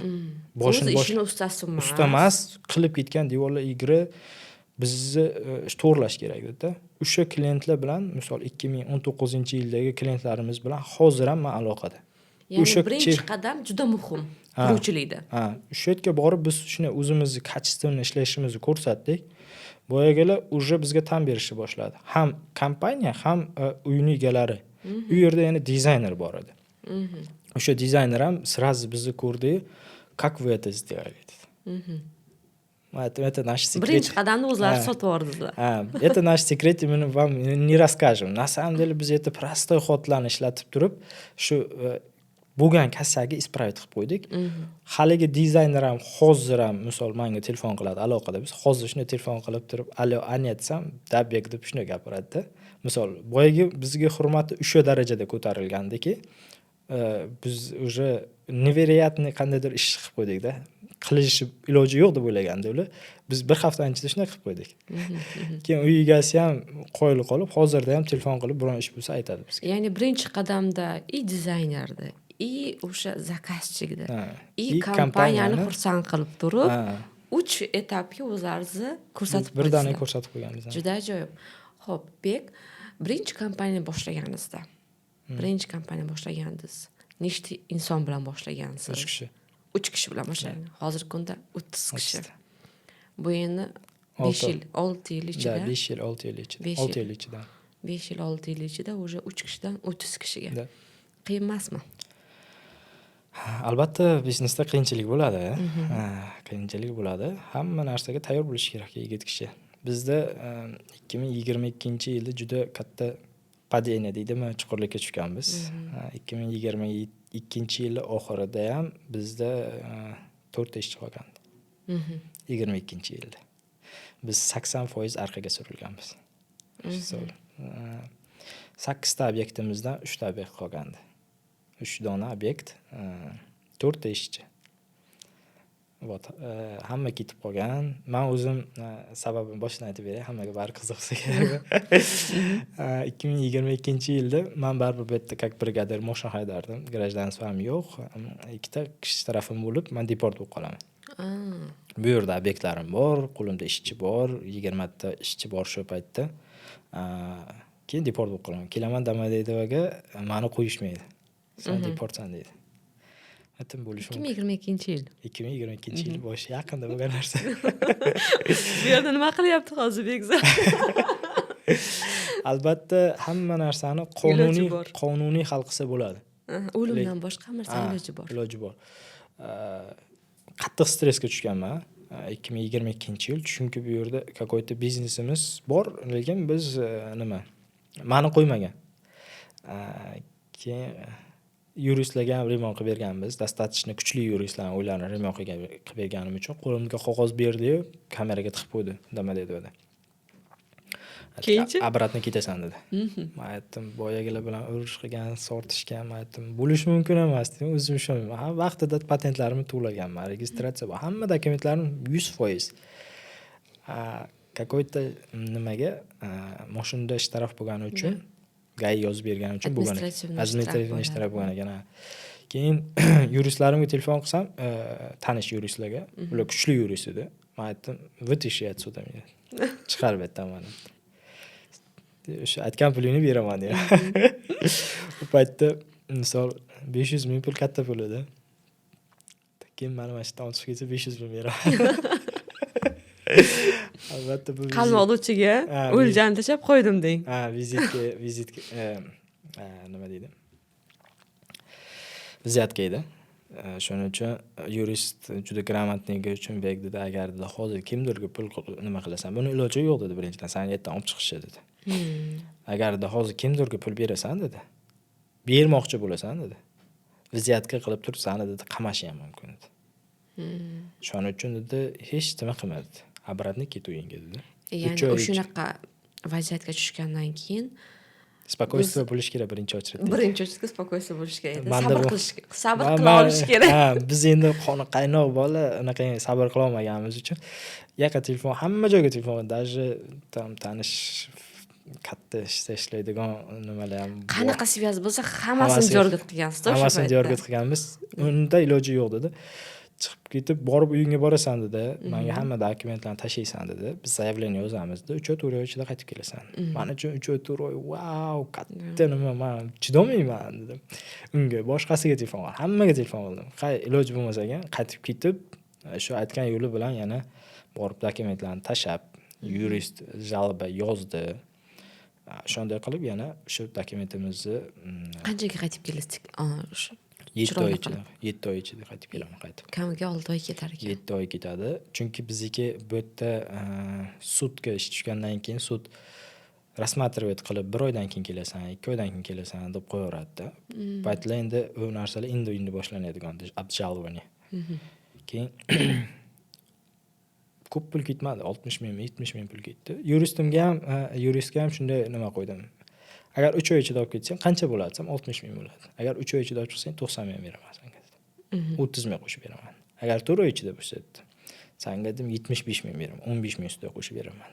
ishini usta emas, qilib ketgan devorlar egri, bizni to'g'irlash kerak edi-da. O'sha klientlar bilan, misol 2019-yildagi klientlarimiz bilan hozir ham men aloqada. Ya'ni birinchi qadam juda muhim quruvchilikda. Shu yerga borib biz shuni o'zimizni kачественный ishlashimizni ko'rsatdik. Boyagalar уже bizga tan berishni boshladi. Ham kompaniya, ham uyning egalari. U yerda yana dizayner bor edi. O'sha dizayner ham сразу bizni ko'rdi, как вы это сделали dedi. Это наш секрет. Birinchi qadamni o'zlari sotib yubordilar. Это наш секрет, мы вам не расскажем. На самом деле biz это простой xotlarni ishlatib turib, shu bo'lgan kassaga исправить qilib qo'ydik. Haligi dizayner ham hozir ham misol menga telefon qiladi, aloqada biz hozir shuni telefon qilib turib, "Alo, Anya" desam, "Dabek" deb shuni gapiradi-da. Misol, boyagi bizga hurmati o'sha darajada ko'tarilgandiki, biz уже невероятный qandaydir ish qilib qo'ydik-da. Qilish iloji yo'q deb o'ylaganda ular. Biz bir hafta ichida shunday qilib qo'ydik. Keyin uy egasi ham qoyil qolib, hozirda ham telefon qilib biron ish bo'lsa aytadi bizga. Ya'ni birinchi qadamda dizaynerda, o'sha zakazchikda, kompaniyani xursand qilib turib, 3 etapga o'zlaringizni ko'rsatib qo'ydingiz. Birdaniga ko'rsatib qo'yganmiz. Juda ajoyib. Xo'p, Bek, birinchi kompaniyani boshlaganingizda, nechta inson bilan boshlagansiz? 3 kishi. 3 kishi bilan boshlagan. Hozirgi kunda 30 kishi. Bu endi 5 yil, 6 yil ichida. 5 yil, 6 yil ichida. 6 yil ichida. 5 yil, 6 yil ichida уже 3 kishidan 30 kishiga. Qiyin emasmi? Albatta, biznesda qiyinchilik bo'ladi. Qiyinchilik bo'ladi. Hamma narsaga tayyor bo'lish kerak yigit kishi. Bizda 2022-yilda juda katta padение deydimi, chuqurlikka tushganmiz. 2022-yil oxirida ham bizda 4 ishchi qolgandi. 22-yilda. Biz 80% orqaga surilganmiz. 8 ta obyektimizdan 3 ta obyekt qolgandi. 3 dona obyekt, 4 ta ishchi. Hamma ketib qolgan. Men o'zim sababini boshdan aytib beray, hammaga bari qiziqsa kerak. 2022-yilda men baribir bu yerda как brigadir mashina haydardim. Grajdanstvom yo'q. 2 ta kishi tarafim bo'lib, men deport bo'lib qolaman. Bu yerda obyektlarim bor, qo'limda ishchi bor, 20 ta ishchi bor shu paytda. Keyin deport bo'lib qolaman. Kelaman Domodedovaga, meni qo'yishmaydi. Sen deportsan deydi. Aytim bo'lishi mumkin. 2022-yil. 2022-yil boshi yaqinda bo'lgan narsa. Bu yerda nima qilyapti hozir Bekzod? Albatta, hamma narsani qonuniy hal qilsa bo'ladi. O'limdan boshqa narsa iloji bor. Qattiq stressga tushganman 2022-yil, chunki bu yerda какой-то biznesimiz bor, lekin biz meni qo'ymagan. Keyin yuristlarga ham remont qilib berganmiz. Достаточно kuchli yuristlarning o'ylarini remont qilib berganim uchun qo'limga qog'oz berdi-yu, kameraga tiqib qo'ydi Domodedovda. Keyinchi obratno ketasan dedi. Men aytdim, boyagilar bilan urush qilgan, sortishgan, men aytdim, bo'lishi mumkin emas dedim. O'zim ishonaman. Vaqtida patentlarimni to'laganman, registratsiya bor. Hamma dokumentlarim 100%. Какой-то nimaga mashinada ishtirok bo'lgani uchun gay yozib bergani uchun bo'lgan. Administrativ ishtirok bo'lgan ekan. Keyin yuristlarimga telefon qilsam, tanish yuristlarga, ular kuchli yurist edi. Men aytdim, "Вытащи отсюда меня". Chiqarib aytdim mana. O'sha aytgan pulingni beraman dedim. Bu paytda misol 500 ming pul katta pul edi. Keyin mana shu yerdan chiqib ketsa 500 ming beraman. Albatta bu qalin oluvchiga o'ljani tashab qo'ydim deng. Vizitga nima deydi? Vizitka edi. Shuning uchun yurist juda gрамотныйga uchun bek dedi, agar dedi hozir kimdirga pul nima qilasan, buni iloji yo'q dedi birinchidan, seni yerdan olib chiqishi dedi. Agar dedi hozir kimdirga pul berasan dedi, bermoqchi bo'lasan dedi, vizitka qilib turib seni dedi qamashi ham mumkin dedi. Shuning uchun dedi hech nima qilmadi. Обратно ket uyingga dedi. Ya'ni o'shanaqa vaziyatga tushgandan keyin spokойство bo'lish kerak birinchi ochretda. Birinchi ochretda spokойство bo'lish kerak. Sabr qila olish kerak. Biz endi qoni qaynoq bola, unaqa sabr qila olmaganimiz uchun yaqa telefon, hamma joyga telefon, даже tam tanish katta ishda ishlaydigan nimalar ham bor. Qanaqa svязь bo'lsa hammasini jorgit qilgansiz, Hammasini jorgit qilganmiz. Unda iloji yo'q dedi. chiqib ketib borib uyingga borasan dedi. Menga hamma dokumentlarni tashlaysan dedi. Biz заявление yozamiz dedi. 3-4 oy ichida qaytib kelasan. Men uchun 3-4 oy wow, katta nima, men chidolmayman dedim. Unga boshqasiga telefon qildim, hammaga telefon qildim. Iloji bo'lmasa ekan qaytib ketib, shu aytgan yo'li bilan yana borib dokumentlarni tashlab, yurist jalba yozdi. Shunday qilib yana shu dokumentimizni Qanchaga qaytib kelasizdik? O'sha 7 oy ichida qaytib kelaman qaytib. Kamiga 6 oy ketar ekan. 7 oy ketadi. Chunki bizniki bu yerda sudga ish tushgandan keyin sud рассматривать qilib 1 oydan keyin kelasan, 2 oydan keyin kelasan deb qo'yaveradi-da. Paytlar endi u narsalar endi boshlanadigan обжалование. Keyin ko'p pul ketmadi, 60 ming, 70 ming pul ketdi. Yuristga ham shunday nima qo'ydim. Agar 3 oy ichida olib ketsang, qancha bo'ladi desam 60 ming bo'ladi. Agar 3 oy ichida olib chiqsang 90 ming beraman senga dedim. 30 ming qo'shib beraman. Agar 4 oy ichida bo'lsa senga dedim 75 ming beraman, 15 ming ustiga qo'shib beraman.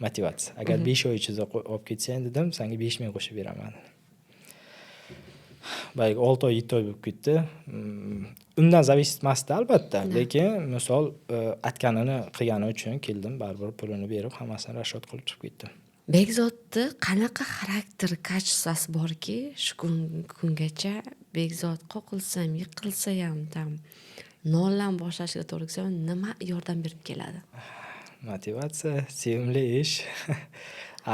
Motivatsiya. Agar 5 oy ichida olib ketsang dedim, senga 5 ming qo'shib beraman. Bayg 6 oy, 7 oy bo'lib ketdi. Undan zavисит emasdi albatta, lekin misol aytganini qilgani uchun keldim, baribir pulini berib, hammasini rashat qilib chiqib ketdim. Bekzodda qanaqa xarakter kачествоsi borki, shu kungacha Bekzod qoqilsam, yiqilsa ham tam noldan boshlashga to'g'ri kelsa, nima yordam berib keladi? Motivatsiya, sevimli ish.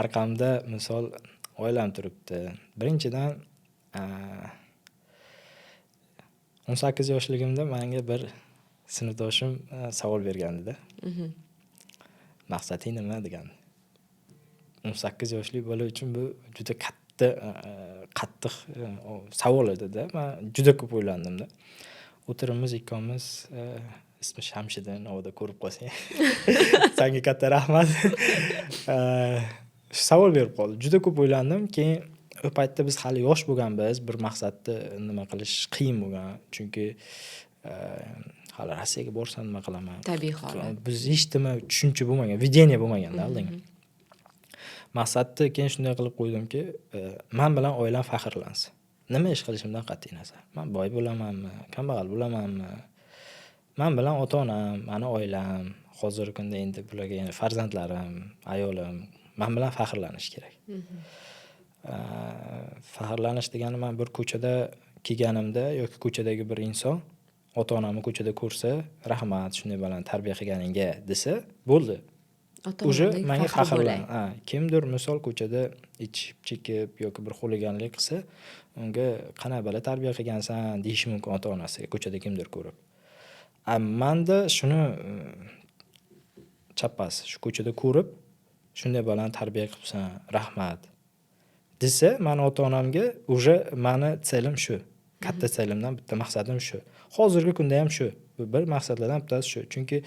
Arqamda misol oilam turibdi. Birinchidan 18 yoshligimda menga bir sinfdoshim savol bergandi-da. Maqsading nima degan. 18 yoshli bola uchun bu juda qattiq savol edi-da. Men juda ko'p o'ylandim-da. O'tirimiz ikkovimiz ismi Shamshidin ovda ko'rib qolsang. Senga katta rahmat. Savol berib qoldi. Juda ko'p o'ylandim. Keyin o paytda biz hali yosh bo'lganmiz, bir maqsadni nima qilish qiyin bo'lgan. Chunki hali Rossiyaga borsam nima qilaman? Tabiiy holat. Biz hech nima tushuncha bo'lmagan, videniya bo'lmaganda oldinga. Maqsadni keyin shunday qilib qo'ydimki, men bilan oilam faxrlansin. Nima ish qilishimdan qat'iy nazar. Men boy bo'lamanmi, kambag'al bo'lamanmi? Men bilan ota-onam, meni oilam, hozirgi kunda endi bularga yana farzandlarim, ayolim men bilan faxrlanish kerak. Faxrlanish degani men bir ko'chada kelganimda yoki ko'chadagi bir inson ota-onamni ko'chada ko'rsa, rahmat, shunday bilan tarbiya qilganingga desa, bo'ldi. Uje menga faxrlan. Kimdir misol ko'chada ichib chekib yoki bir xuliganlik qilsa, unga qana bola tarbiya qilgansan deyish mumkin ota-onasiga ko'chada kimdir ko'rib. Menda shuni chappasi, shu ko'chada ko'rib, shunday bola tarbiya qilibsan, rahmat desa, men ota-onamga uje meni selim shu. Katta selimdan bitta maqsadim shu. Hozirgi kunda ham shu. Bu bir maqsadlardan bittasi shu. Chunki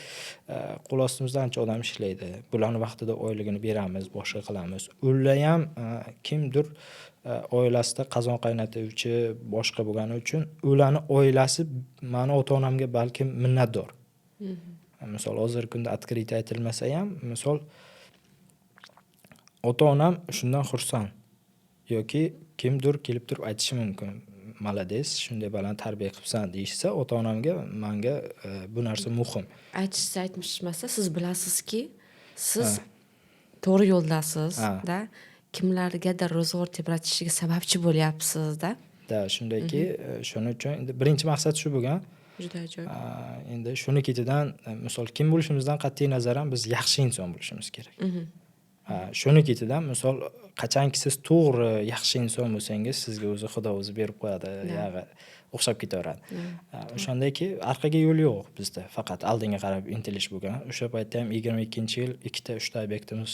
qo'l ostimizda ancha odam ishlaydi. Bularni vaqtida oyligini beramiz, boshqa qilamiz. Ular ham kimdir oilasida qazon qaynatuvchi, boshqa bo'lgani uchun ularning oilasi meni ota-onamga balki minnatdor. Misol hozirgi kunda открытие aytilmasa ham, misol ota-onam shundan xursand yoki kimdir kelib turib aytishi mumkin. Malades, shunday baland tarbiya qilibsan deyishsa, ota-onamga menga bu narsa muhim. Aytmasa, siz bilasizki, siz to'g'ri yo'ldasiz-da, kimlargadir ro'zg'or tebratishiga sababchi bo'lyapsiz-da. Shundayki, shuning uchun endi birinchi maqsad shu bo'lgan. Juda ajoyib. Endi shuni ketidan, misol kim bo'lishimizdan qat'iy nazaran biz yaxshi inson bo'lishimiz kerak. Shuni ketidan misol qachonki siz to'g'ri yaxshi inson bo'lsangiz, sizga o'zi Xudo o'zi berib qo'yadi, yog'i o'xshab ketaveradi. O'shandaki orqaga yo'l yo'q bizda, faqat oldinga qarab intilish bo'lgan. O'sha paytda ham 22-yil 2-3 ta obyektimiz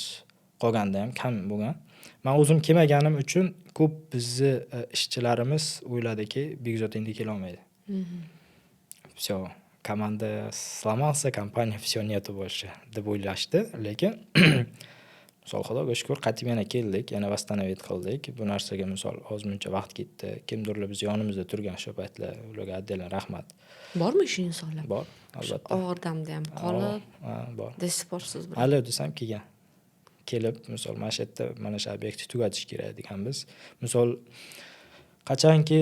qolganda ham kam bo'lgan. Men o'zim kelmaganim uchun ko'p bizni ishchilarimiz o'yladiki, Bekzod endi kela olmaydi. Всё, komanda сломался, kompaniya всё neti больше deb o'ylashdi, lekin misol Xudoga shukr, qaytib yana keldik, yana vastanavit qildik. Bu narsaga misol ozmuncha vaqt ketdi. Kimdirlar biz yonimizda turgan shu paytlar, ularga addelan rahmat. Bormi shu insonlar? Bor, albatta. Og'ir damda ham qolib, bor. Desporsiz bilan. Hali desam kelgan. Kelib, misol mana shu yerda mana shu obyektni tugatish kerak deganmiz. Misol Qachonki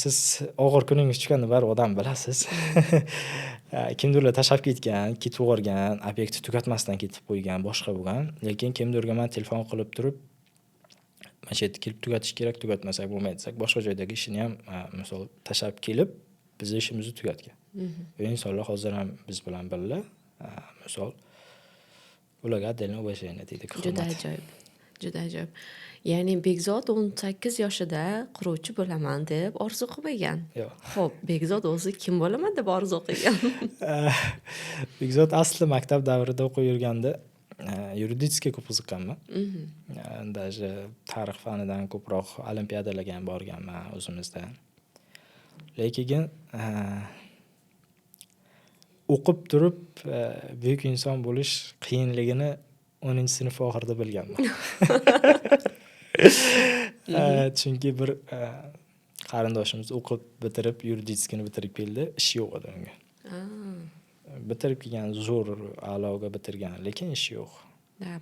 siz og'ir kuningiz tushganda baribir odam bilasiz. Kimdirlar tashlab ketgan, ketib yuborgan, obyektni tugatmasdan ketib qo'ygan, boshqa bo'lgan. Lekin kimdirga men telefon qilib turib, mana shu yerda kelib tugatish kerak, tugatmasak bo'lmaydi desak, boshqa joydagi ishini ham misol tashlab kelib, bizning ishimizni tugatgan. Bu insonlar hozir ham biz bilan birga, misol ularga отдельно уважение deydi. Juda ajoyib. Juda ajoyib. Ya'ni Bekzod 18 yoshida quruvchi bo'laman deb orzu qilmagan. Yo'q. Xo'p, Bekzod o'zi kim bo'laman deb orzu qilgan? Bekzod asli maktab davrida o'qib yurganda yuridический ko'p qiziqqanman. Даже tarix fanidan ko'proq olimpiadalarga ham borganman o'zimizda. Lekin o'qib turib buyuk inson bo'lish qiyinligini 10-sinf oxirida bilganman. Chunki bir qarindoshimiz o'qib bitirib, yuridическийni bitirib keldi, ish yo'q edi unga. Bitirib kelgan zo'r a'loga bitirgan, lekin ish yo'q.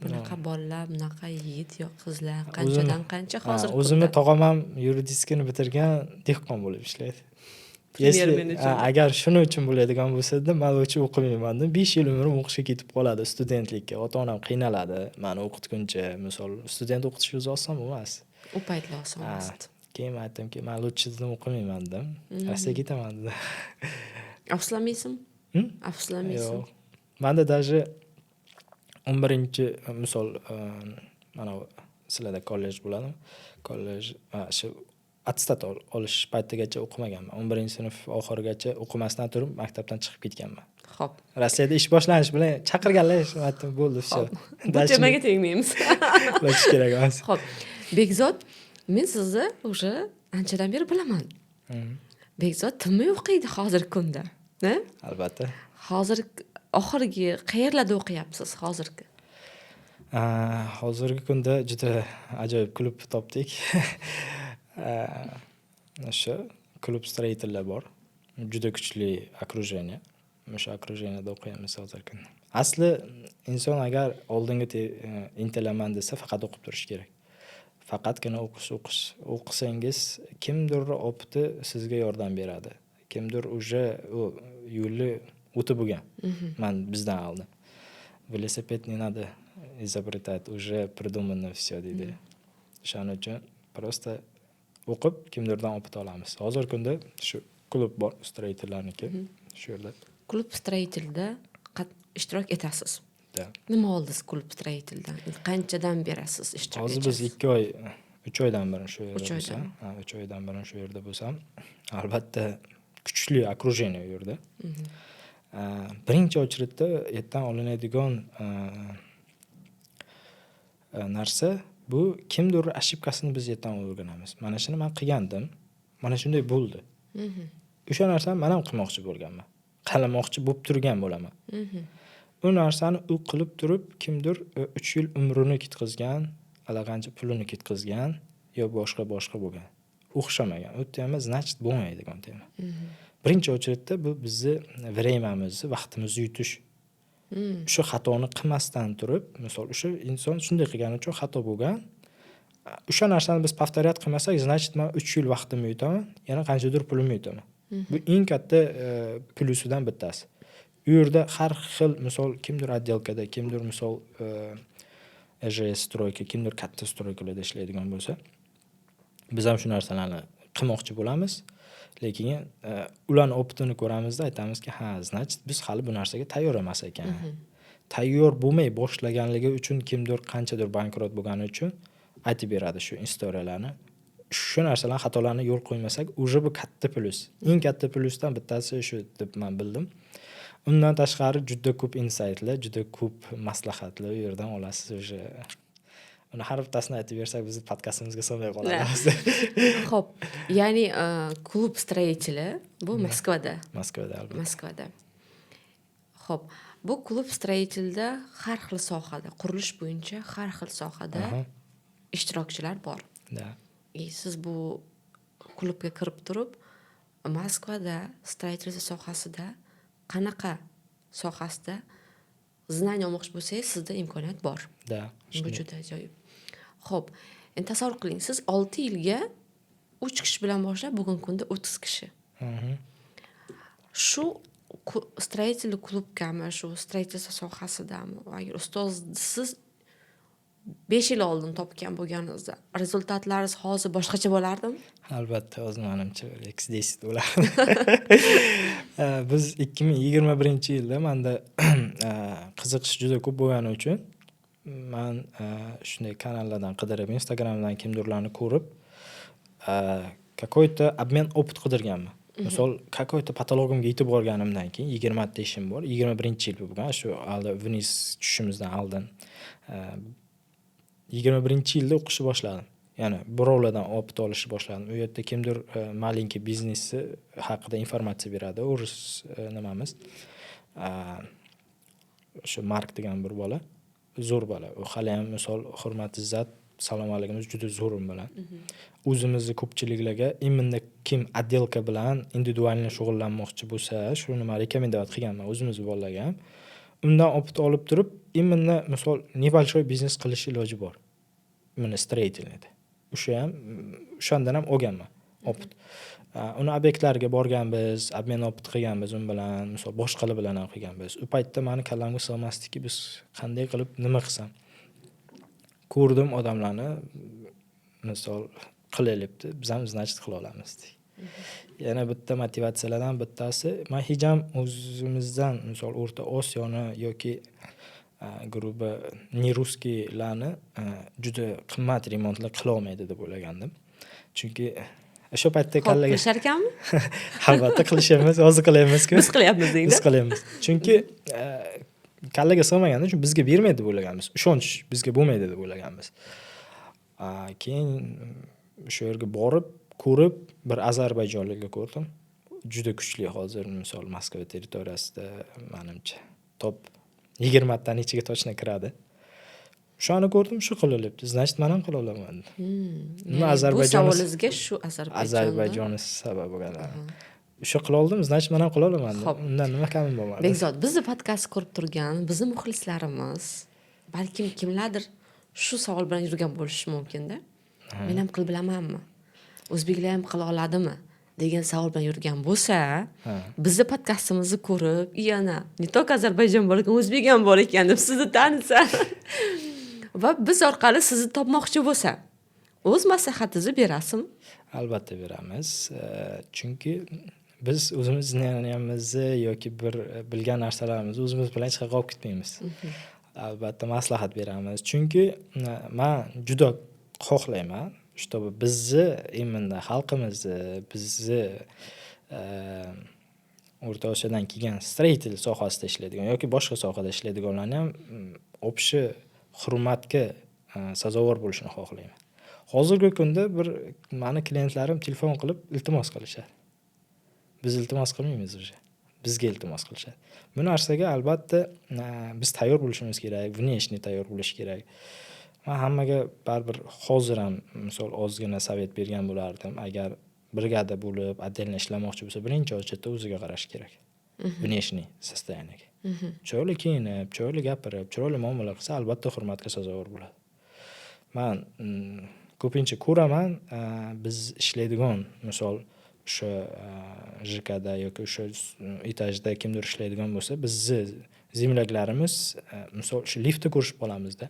Bunaqa bolalar, bunaqa yigit yo qizlar qanchadan qancha hozir. O'zimni tog'am ham yuridическийni bitirgan, dehqon bo'lib ishlaydi. Agar shuning uchun bo'ladigan bo'lsa-da, men uchun o'qimayman. 5 yil umrim o'qishga ketib qoladi, studentlikka. Ota-onam qiynaladi. Meni o'qitguncha, misol, student o'qitish o'zi oson emas. U paytlar oson emas. Keyin aytdimki, men lutchi dedim, o'qimayman dedim. Rossiyaga ketaman dedim. Afsuslamaysanmi? Afsuslamaysan. Yo'q. Menda даже 11-chi misol mana sizlarda kollej bo'ladimi? Kollej shu attestat olish paytigacha o'qimaganman. 11-sinf oxirigacha o'qimasdan turib maktabdan chiqib ketganman. Xo'p. Rossiyada ish boshlanish bilan chaqirganlar, aytdim, bo'ldi, shu. Bu temaga tegmaymiz. Bo'lish kerak emas. Xo'p. Bekzod, men sizni o'sha anchadan beri bilaman. Bekzod tinmay o'qiydi hozirgi kunda, ne? Albatta. Hozir oxirgi qayerlarda o'qiyapsiz hozirgi? Hozirgi kunda juda ajoyib klub topdik. O'sha klub stроительlar bor. Juda kuchli окружение. O'sha окружениеda o'qiyapmiz hozirgi kunda. Asli inson agar oldinga intilaman desa, faqat o'qib turish kerak. Faqatgina o'qisangiz, kimdir opti sizga yordam beradi. Kimdir o'sha yo'lni o'tib bo'lgan. Men bizdan oldin. Velosiped не надо изобретать, уже придумано всё deydi. Shuning uchun просто o'qib kimdirdan opit olamiz. Hozirgi kunda shu klub bor, stроительlarniki. Shu yerda. Klub stроительda ishtirok etasiz. Da. Nima oldingiz klub stроительdan? Qanchadan berasiz ishtirok etasiz? Hozir biz 2 oy, 3 oydan beri shu yerda bo'lsam, 3 oydan beri shu yerda bo'lsam, albatta kuchli окружение u yerda. Birinchi очередda ertan olinadigan narsa bu kimdir ошибкасini biz ertan o'rganamiz. Mana shuni men qilgandim. Mana shunday bo'ldi. O'sha narsani men ham qilmoqchi bo'lganman. Qalamoqchi bo'lib turgan bo'laman. U narsani u qilib turib, kimdir 3 yil umrini ketkazgan, allaqancha pulini ketkazgan yo boshqa bo'lgan. O'xshamagan. U tema значит bo'lmaydigan tema. Birinchi очередda bu bizni vremamizni, vaqtimizni yutish. Shu xatoni qilmasdan turib, misol o'sha inson shunday qilgani uchun xato bo'lgan. O'sha narsani biz повторять qilmasak, значит men 3 yil vaqtimni yutaman, yana qanchadir pulimni yutaman. Bu eng katta plyusidan bittasi. U yerda har xil, misol kimdir отделкада, kimdir misol EJS stroyka, kimdir katta stroykalarda ishlaydigan bo'lsa, biz ham shu narsalarni qilmoqchi bo'lamiz. Lekin ularning optini ko'ramizda aytamizki, ha, значит biz hali bu narsaga tayyor emas ekan. Tayyor bo'lmay boshlaganligi uchun kimdir qanchadir bankrot bo'lgani uchun aytib beradi shu istoriyalarni. Shu narsalar xatolarni yo'l qo'ymasak, уже bu katta plyus. Eng katta plyusdan bittasi shu deb men bildim. Undan tashqari juda ko'p insightlar, juda ko'p maslahatlar u yerdan olasiz. O'sha uni har bittasini aytib bersak, bizni podkastimizga solmay qolamiz. Xo'p, ya'ni klub stроители bu Moskvada. Moskvada, albatta. Moskvada. Xo'p, bu klub stроительda har xil sohada, qurilish bo'yicha har xil sohada ishtirokchilar bor. Da. Siz bu klubga kirib turib, Moskvada stроительство sohasida qanaqa sohasida znaniya olmoqchi bo'lsangiz, sizda imkoniyat bor. Da. Bu juda ajoyib. Xo'p, endi tasavvur qiling, siz 6 yilga 3 kishi bilan boshlab bugungi kunda 30 kishi. Shu stроительный klubgami, shu stроительство sohasidami, agar ustoz siz 5 yil oldin topgan bo'lganingizda rezultatlaringiz hozir boshqacha bo'lardimi? Albatta, o'z manimcha X10 bo'lardi. Biz 2021-yilda menda qiziqish juda ko'p bo'lgani uchun men shunday kanallardan qidirib, Instagramdan kimdirlarni ko'rib, какой-то обмен опыт qidirganman. Misol, какой-то patologimga yetib borganimdan keyin 20 ta ishim bor. 21-yil bo'lgan, shu Venice tushishimizdan oldin. 21-yilda o'qishni boshladim. Ya'ni birovlardan opit olishni boshladim. U yerda kimdir malinki biznesi haqida informatsiya beradi. O'ris nimamiz. Shu Mark degan bir bola, zo'r bola. U hali ham misol hurmat izzat, salom alaykumimiz juda zo'r bilan. O'zimizni ko'pchiliklarga imminda kim отделка bilan individualni shug'ullanmoqchi bo'lsa, shuni men rekomendatsiya qilganman o'zimiz bolalarga ham. Undan opit olib turib, imminda misol nебольшой biznes qilish iloji bor. Meni stроительныйda. O'shandan ham olganman opit. Uni obyektlarga borganmiz, obmen opit qilganmiz u bilan, misol boshqalar bilan ham qilganmiz. U paytda meni kallamga sig'masdiki, biz qanday qilib nima qilsam. Ko'rdim odamlarni, misol qilyapti, biz ham значит qila olamiz. Yana bitta motivatsiyalardan bittasi, men hijam o'zimizdan misol O'rta Osiyoni yoki gruba nerusskilarni juda qimmat remontlar qila olmaydi deb o'ylagandim. Chunki o'sha paytda kallaga qilishar ekanmi? Albatta qilishamiz, hozir qilyapmiz-ku. Biz qilyapmiz deydi. Biz qilyapmiz. Chunki kallaga sig'maganda uchun bizga bermaydi deb o'ylaganmiz. Ishonch bizga bo'lmaydi deb o'ylaganmiz. Keyin o'sha yerga borib, ko'rib, bir ozarbayjonlikni ko'rdim. Juda kuchli hozir misol Moskva territoriyasida menimcha top 20 tadan ichiga tochna kiradi. Shuni ko'rdim, shu qilyapti. Значит, men ham qila olaman. Nima Ozarbayjon? Bu savolingizga shu Ozarbayjon sabab bo'lgan. Shu qila oldim, значит, men ham qila olaman. Undan nima kamim bo'lmadi. Bekzod, bizni podkast ko'rib turgan bizni muxlislarimiz, balkim kimlardir shu savol bilan yurgan bo'lishi mumkin-da. Men ham qilib bilamanmi? O'zbeklar ham qila oladimi? degan savol bilan yurgan bo'lsa, bizni podkastimizni ko'rib, yana не только Ozarbayjon bor ekan, o'zbek ham bor ekan deb sizni tanisa va biz orqali sizni topmoqchi bo'lsa, o'z maslahatingizni berasizmi? Albatta beramiz. Chunki biz o'zimiz dinlaganimizni yoki bir bilgan narsalarimizni o'zimiz bilan hech qayerga olib ketmaymiz. Albatta maslahat beramiz. Chunki men juda xohlayman, чтобы bizni именно xalqimizni, bizni O'rta Osiyodan kelgan stроитель sohasida ishlaydigan yoki boshqa sohada ishlaydiganlarni ham общий hurmatga sazovor bo'lishini xohlayman. Hozirgi kunda bir meni klientlarim telefon qilib iltimos qilishadi. Biz iltimos qilmaymiz o'sha. Bizga iltimos qilishadi. Bu narsaga albatta biz tayyor bo'lishimiz kerak, внешне tayyor bo'lish kerak. Men hammaga baribir hozir ham misol ozgina savet bergan bo'lardim. Agar brigada bo'lib, отдельно ishlamoqchi bo'lsa, birinchi o'chada o'ziga qarash kerak. Внешне состояниеga. Chiroyli kiyinib, chiroyli gapirib, chiroyli muomala qilsa, albatta hurmatga sazovor bo'ladi. Men ko'pincha ko'raman, biz ishlaydigan misol o'sha JKda yoki o'sha etajda kimdir ishlaydigan bo'lsa, bizni zemlaklarimiz misol shu liftda ko'rishib qolamizda.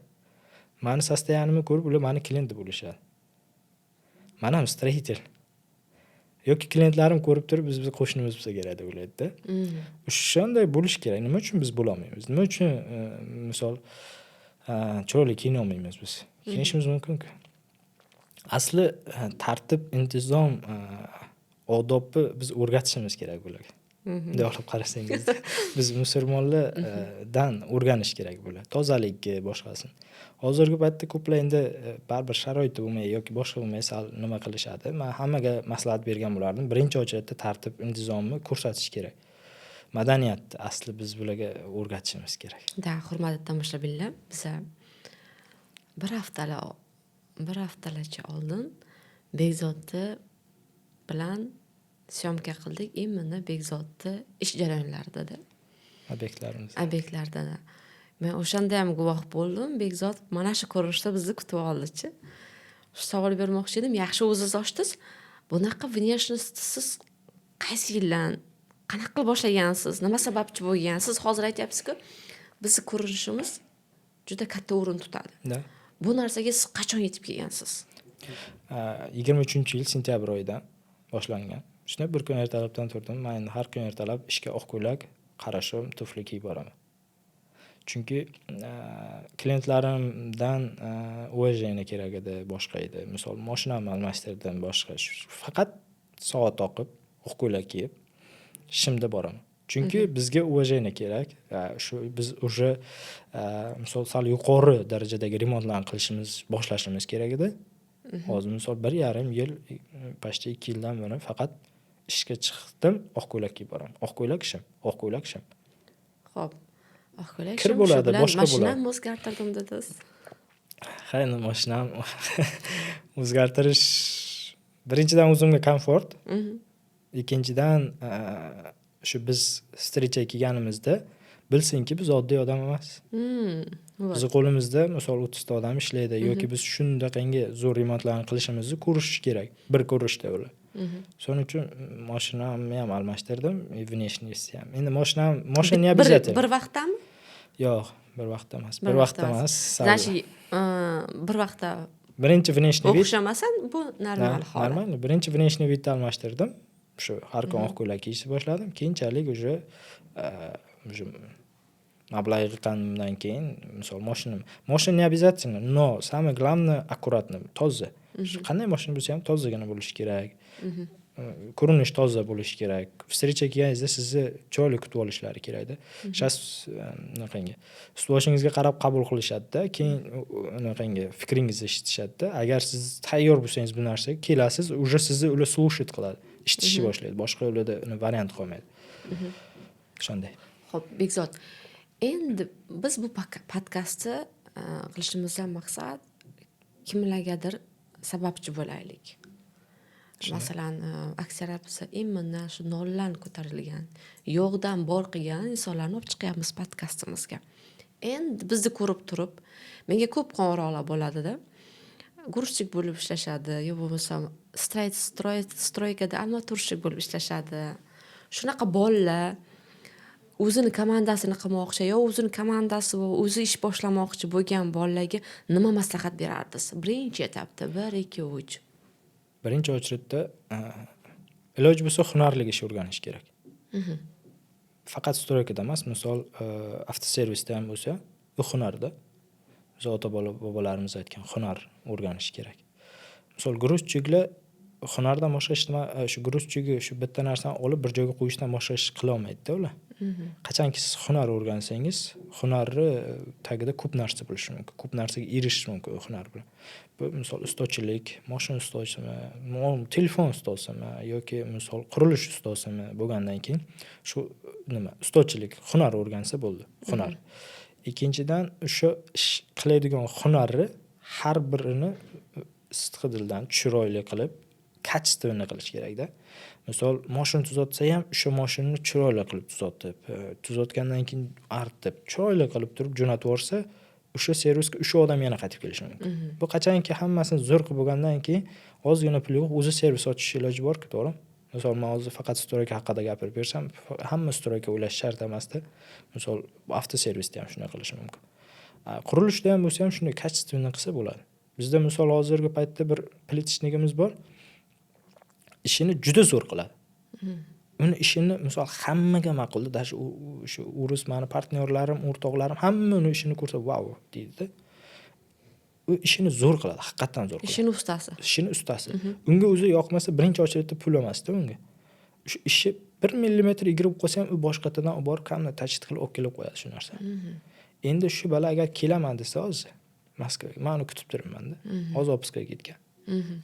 Meni soстояниемni ko'rib, ular meni klient deb o'ylashadi. Men ham stроитель. Yoki klientlarim ko'rib turib, biz qo'shnimiz bo'lsa kerak deb o'ylaydi-da. O'shanday bo'lish kerak. Nima uchun biz bo'la olmaymiz? Nima uchun misol chiroyli kiyina olmaymiz biz? Kiyinishimiz mumkin-ku. Asli tartib, intizom, odobni biz o'rgatishimiz kerak bularga. Bunday olib qarasangiz, biz musulmonlardan o'rganish kerak bular. Tozalikka, boshqasini. Hozirgi paytda ko'plar endi baribir sharoiti bo'lmay yoki boshqa bo'lmay sal nima qilishadi. Men hammaga maslahat bergan bo'lardim. Birinchi o'rinda tartib, intizomni ko'rsatish kerak. Madaniyatni asli biz bularga o'rgatishimiz kerak. Da, hurmatli tomoshabinlar, biz bir haftalarcha oldin Bekzodni bilan syomka qildik. Mana Bekzodni ish jarayonlarida, obyektlarda. Men o'shanda ham guvoh bo'ldim. Bekzod mana shu ko'rinishda bizni kutib oldi-chi. Shu savol bermoqchi edim. Yaxshi o'zingiz ochdingiz. Bunaqa внешность siz qaysi yildan qanaqa qilib boshlagansiz? Nima sababchi bo'lgan? Siz hozir aytyapsiz-ku, bizning ko'rinishimiz juda katta o'rin tutadi. Da. Bu narsaga siz qachon yetib kelgansiz? 23-yil sentyabr oyida boshlangan. Shunda bir kun ertalabdan turdim. Men endi har kun ertalab ishga oq ko'ylak, qara shim, tufli kiyib boraman. Chunki klientlarimdan уважение kerak edi, boshqa edi. Misol, mashinamni almashtirdim, boshqa. Faqat soat oqib, oq ko'ylak kiyib, shimda boraman. Chunki bizga уважение kerak. Shu biz уже misol sal yuqori darajadagi remontlarni qilishimiz, boshlashimiz kerak edi. Hozir misol 1,5 yil, почти 2 yildan beri faqat ishga chiqdim, oq ko'ylak kiyib boraman. Oq ko'ylak shim, oq ko'ylak shim. Xo'p. Oq ko'ylak Kir bo'ladi, boshqa bo'ladi. Mashinamni o'zgartirdim dedingiz. Ha, endi mashinam o'zgartirish birinchidan o'zimga komfort, ikkinchidan shu biz встреча kelganimizda bilsinki biz oddiy odam emas. Bizni qo'limizda misol 30 ta odam ishlaydi yoki biz shundaqangi zo'r remontlarni qilishimizni ko'rish kerak. Bir ko'rishda ular. Shuning uchun mashinamni ham almashtirdim, внешность ham. Endi mashina не обязательно. Bir vaqtdami? Yo'q, bir vaqtda emas. Bir vaqtda emas. Значит, bir vaqtda birinchi внешний вид o'xshamasan, bu normal holat. Normal. Birinchi внешний vidni almashtirdim. Shu har kun oq ko'ylak kiyishni boshladim. Keyinchalik уже mablag' yig'ganimdan keyin misol mashina не обязательно, но самое главное аккуратно, toza. Qanday mashina bo'lsa ham tozagina bo'lishi kerak. Ko'rinish toza bo'lishi kerak. Встреча kelganingizda sizni chiroyli kutib olishlari kerak-da. Shas unaqangi ustboshingizga qarab qabul qilishadi-da, keyin unaqangi fikringizni eshitishadi-da. Agar siz tayyor bo'lsangiz bu narsaga kelasiz, уже sizni ular слушать qiladi, eshitishni boshlaydi. Boshqa ularda variant qolmaydi. Shunday. Xo'p, Bekzod. Endi biz bu podkastni qilishimizdan maqsad kimlargadir sababchi bo'laylik. Masalan, aksariyat biz immindan shu noldan ko'tarilgan, yo'qdan bor qilgan insonlarni olib chiqyapmiz podkastimizga. Endi bizni ko'rib turib, menga ko'p qo'ng'iroqlar bo'ladi-da. Guruchlik bo'lib ishlashadi, yo bo'lmasa stroykada armaturщик bo'lib ishlashadi. Shunaqa bolalar o'zini komandasini qilmoqchi, yo o'zini komandasi va o'zi ish boshlamoqchi bo'lgan bolalarga nima maslahat berardingiz? Birinchi etapda 1, 2, 3. Birinchi ochretda iloj bo'lsa hunarli ish o'rganish kerak. Faqat stroykada emas, misol avtoservisda ham bo'lsa, bu hunarda. Biz ota-bobolarimiz aytgan hunar o'rganish kerak. Misol guruchliklar hunardan boshqa ishni shu guruchchigi shu bitta narsani olib bir joyga qo'yishdan boshqa ish qila olmaydi-da ular. Qachonki siz hunar o'rgansangiz, hunarni tagida ko'p narsa bo'lishi mumkin, ko'p narsaga erishish mumkin hunar bilan. Bu misol ustochilik, mashina ustosimi, telefon ustosimi yoki misol qurilish ustosimi bo'lgandan keyin shu nima, ustochilik, hunar o'rgansa bo'ldi, hunar. Ikkinchidan o'sha ish qiladigan hunarni har birini sidqidildan chiroyli qilib kачественный qilish kerak-da. Misol, mashina tuzatsa ham o'sha mashinani chiroyli qilib tuzatib, tuzatgandan keyin artib, chiroyli qilib turib jo'natib yuborsa, o'sha servisga o'sha odam yana qaytib kelishi mumkin. Bu qachonki hammasini zo'r qilib bo'lgandan keyin ozgina pul yo'q, o'zi servis ochish iloji bor-ku, to'g'rimi? Misol, men hozir faqat stroyka haqida gapirib bersam, hamma stroyka o'ylash shart emas-da. Misol, avtoservisda ham shunday qilish mumkin. Qurilishda ham bo'lsa ham shunday качественный qilsa bo'ladi. Bizda misol hozirgi paytda bir plitishnikimiz bor. Ishini juda zo'r qiladi. Uni ishini misol hammaga ma'qul, даже shu urus meni partnyorlarim, o'rtoqlarim hamma uni ishini ko'rsa, "Wow" deydi. U ishini zo'r qiladi, haqiqatan zo'r qiladi. Ishini ustasi. Ishini ustasi. Unga o'zi yoqmasa birinchi ochretda pul emas-da unga. Shu ishi 1 millimetr egilib qolsa ham u boshqatadan olib borib kamni tachit qilib olib kelib qo'yadi shu narsani. Endi shu bala agar kelaman desa hozir Moskvaga, men uni kutib turibman-da. Hozir otpuskaga ketgan.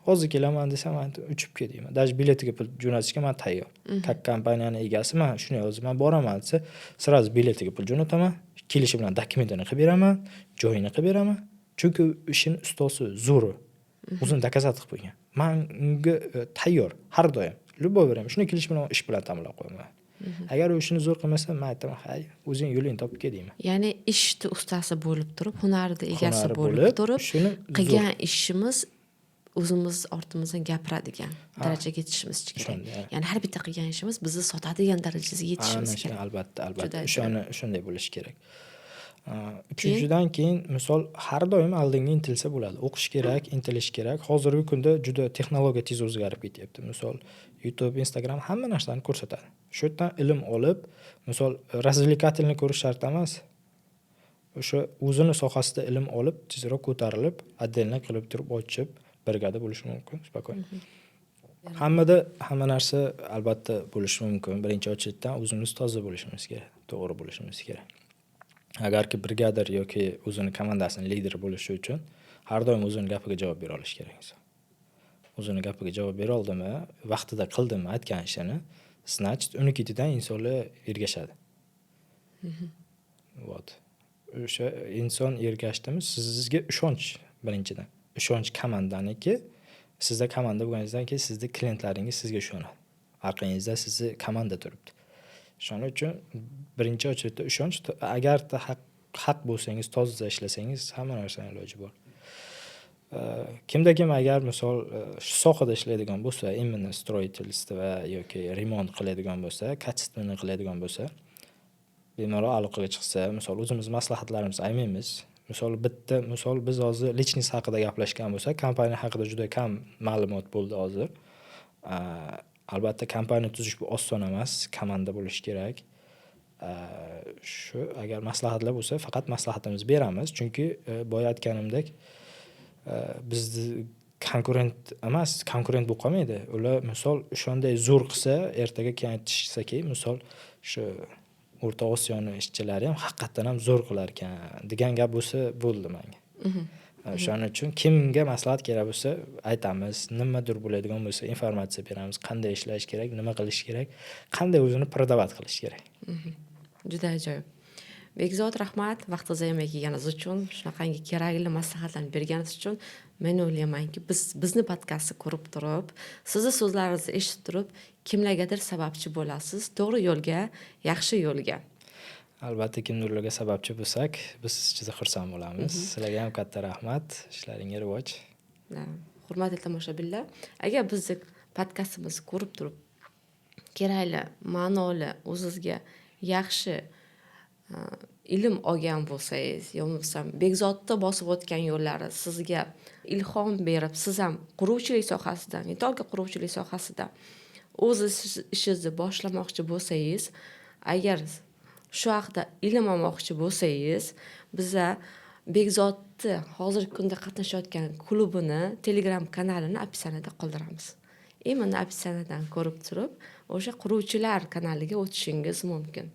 Hozir kelaman desam, men uchib ketayman. Даже biletiga pul jo'natishga men tayyor. Kak kompaniyani egasi, men shunday hozir men boraman desa, sразу biletiga pul jo'nataman, kelishi bilan dokumentini qilib beraman, joyini qilib beraman. Chunki ishini ustosi zo'r. O'zini dokazat qilib qo'ygan. Men unga tayyor har doim. Любой время shuni kelish bilan ish bilan ta'minlab qo'yaman. Agar u ishini zo'r qilmasa, men aytaman, "Hay, o'zing yo'lingni topib kel" deyman. Ya'ni ishni ustasi bo'lib turib, hunarni egasi bo'lib turib, qilgan ishimiz o'zimiz ortimizdan gapiradigan darajaga yetishimiz kerak. Shunday. Ya'ni har bitta qilgan ishimiz bizni sotadigan darajasiga yetishimiz Ana kerak. albatta. Juda Shunday bo'lishi kerak. Uchinchidan keyin misol har doim oldinga intilsa bo'ladi. O'qish kerak, intilish kerak. Hozirgi kunda juda texnologiya tez o'zgarib ketyapti. Misol YouTube, Instagram hamma narsani ko'rsatadi. Shu yerdan ilm olib, misol развлекательный ko'rish shart emas. O'sha o'zini sohasida ilm olib, tezroq ko'tarilib, отдельно qilib turib ochib, birgada bo'lishi mumkin, spokойно. Hamma narsa albatta bo'lishi mumkin. Birinchi ochlikdan o'zimiz toza bo'lishimiz kerak, to'g'ri bo'lishimiz kerak. Agarki brigadir yoki o'zini komandasining lideri bo'lishi uchun har doim o'zini gapiga javob bera olish kerak inson. O'zini gapiga javob bera oldimi, vaqtida qildimi aytgan ishini, значит, uni ketidan insonlar ergashadi. Вот. O'sha inson ergashdimi, sizga ishonch birinchidan. Ishonch komandaniki, sizda komanda bo'lganingizdan keyin sizda klientlaringiz sizga ishonadi. Orqangizda sizni komanda turibdi. Shuning uchun birinchi ochlikda ishonch, agar haq bo'lsangiz, toza ishlasangiz, hamma narsaning iloji bor. Kimda kim agar misol shu sohada ishlaydigan bo'lsa, imенно строительство yoki remont qiladigan bo'lsa, качественный qiladigan bo'lsa, bemalol aloqaga chiqsa, misol o'zimiz maslahatlarimizni aytmaymiz. Misol biz hozir lичность haqida gaplashgan bo'lsak, kompaniya haqida juda kam ma'lumot bo'ldi hozir. Albatta kompaniya tuzish bu oson emas, komanda bo'lish kerak. Shu agar maslahatlar bo'lsa, faqat maslahatimizni beramiz, chunki boya aytganimdek, bizni konkurent bo'lib qolmaydi. Ular misol shunday zo'r qilsa, ertaga keyin aytishsaki, misol shu O'rta Osiyoni ishchilari ham haqiqatan ham zo'r qilar ekan degan gap bo'lsa bo'ldi menga. Shuning uchun kimga maslahat kerak bo'lsa aytamiz, nimadir bo'ladigan bo'lsa informatsiya beramiz, qanday ishlash kerak, nima qilish kerak, qanday o'zini prodovat qilish kerak. Juda ajoyib. Bekzod, rahmat vaqtingizni ayamay kelganingiz uchun, shunaqangi kerakli maslahatlarni berganingiz uchun. Men o'ylaymanki, bizni podkastni ko'rib turib, sizning so'zlaringizni eshitib turib, kimlargadir sababchi bo'lasiz, to'g'ri yo'lga, yaxshi yo'lga. Albatta kimlarga sababchi bo'lsak, biz juda xursand bo'lamiz. Sizlarga ham katta rahmat. Ishlaringga rivoj. Hurmatli tomoshabinlar, agar bizni podkastimizni ko'rib turib, kerakli, ma'noli, o'zingizga yaxshi ilm olgan bo'lsangiz, yo'qsa Bekzodda bosib o'tgan yo'llari sizga ilhom berib, siz ham quruvchilik sohasida, ne только quruvchilik sohasida o'z ishingizni boshlamoqchi bo'lsangiz, agar shu haqda ilm olmoqchi bo'lsangiz, biza Bekzodni hozirgi kunda qatnashayotgan klubini, Telegram kanalini описаниеda qoldiramiz. Mana описаниеdan ko'rib turib, o'sha quruvchilar kanaliga o'tishingiz mumkin.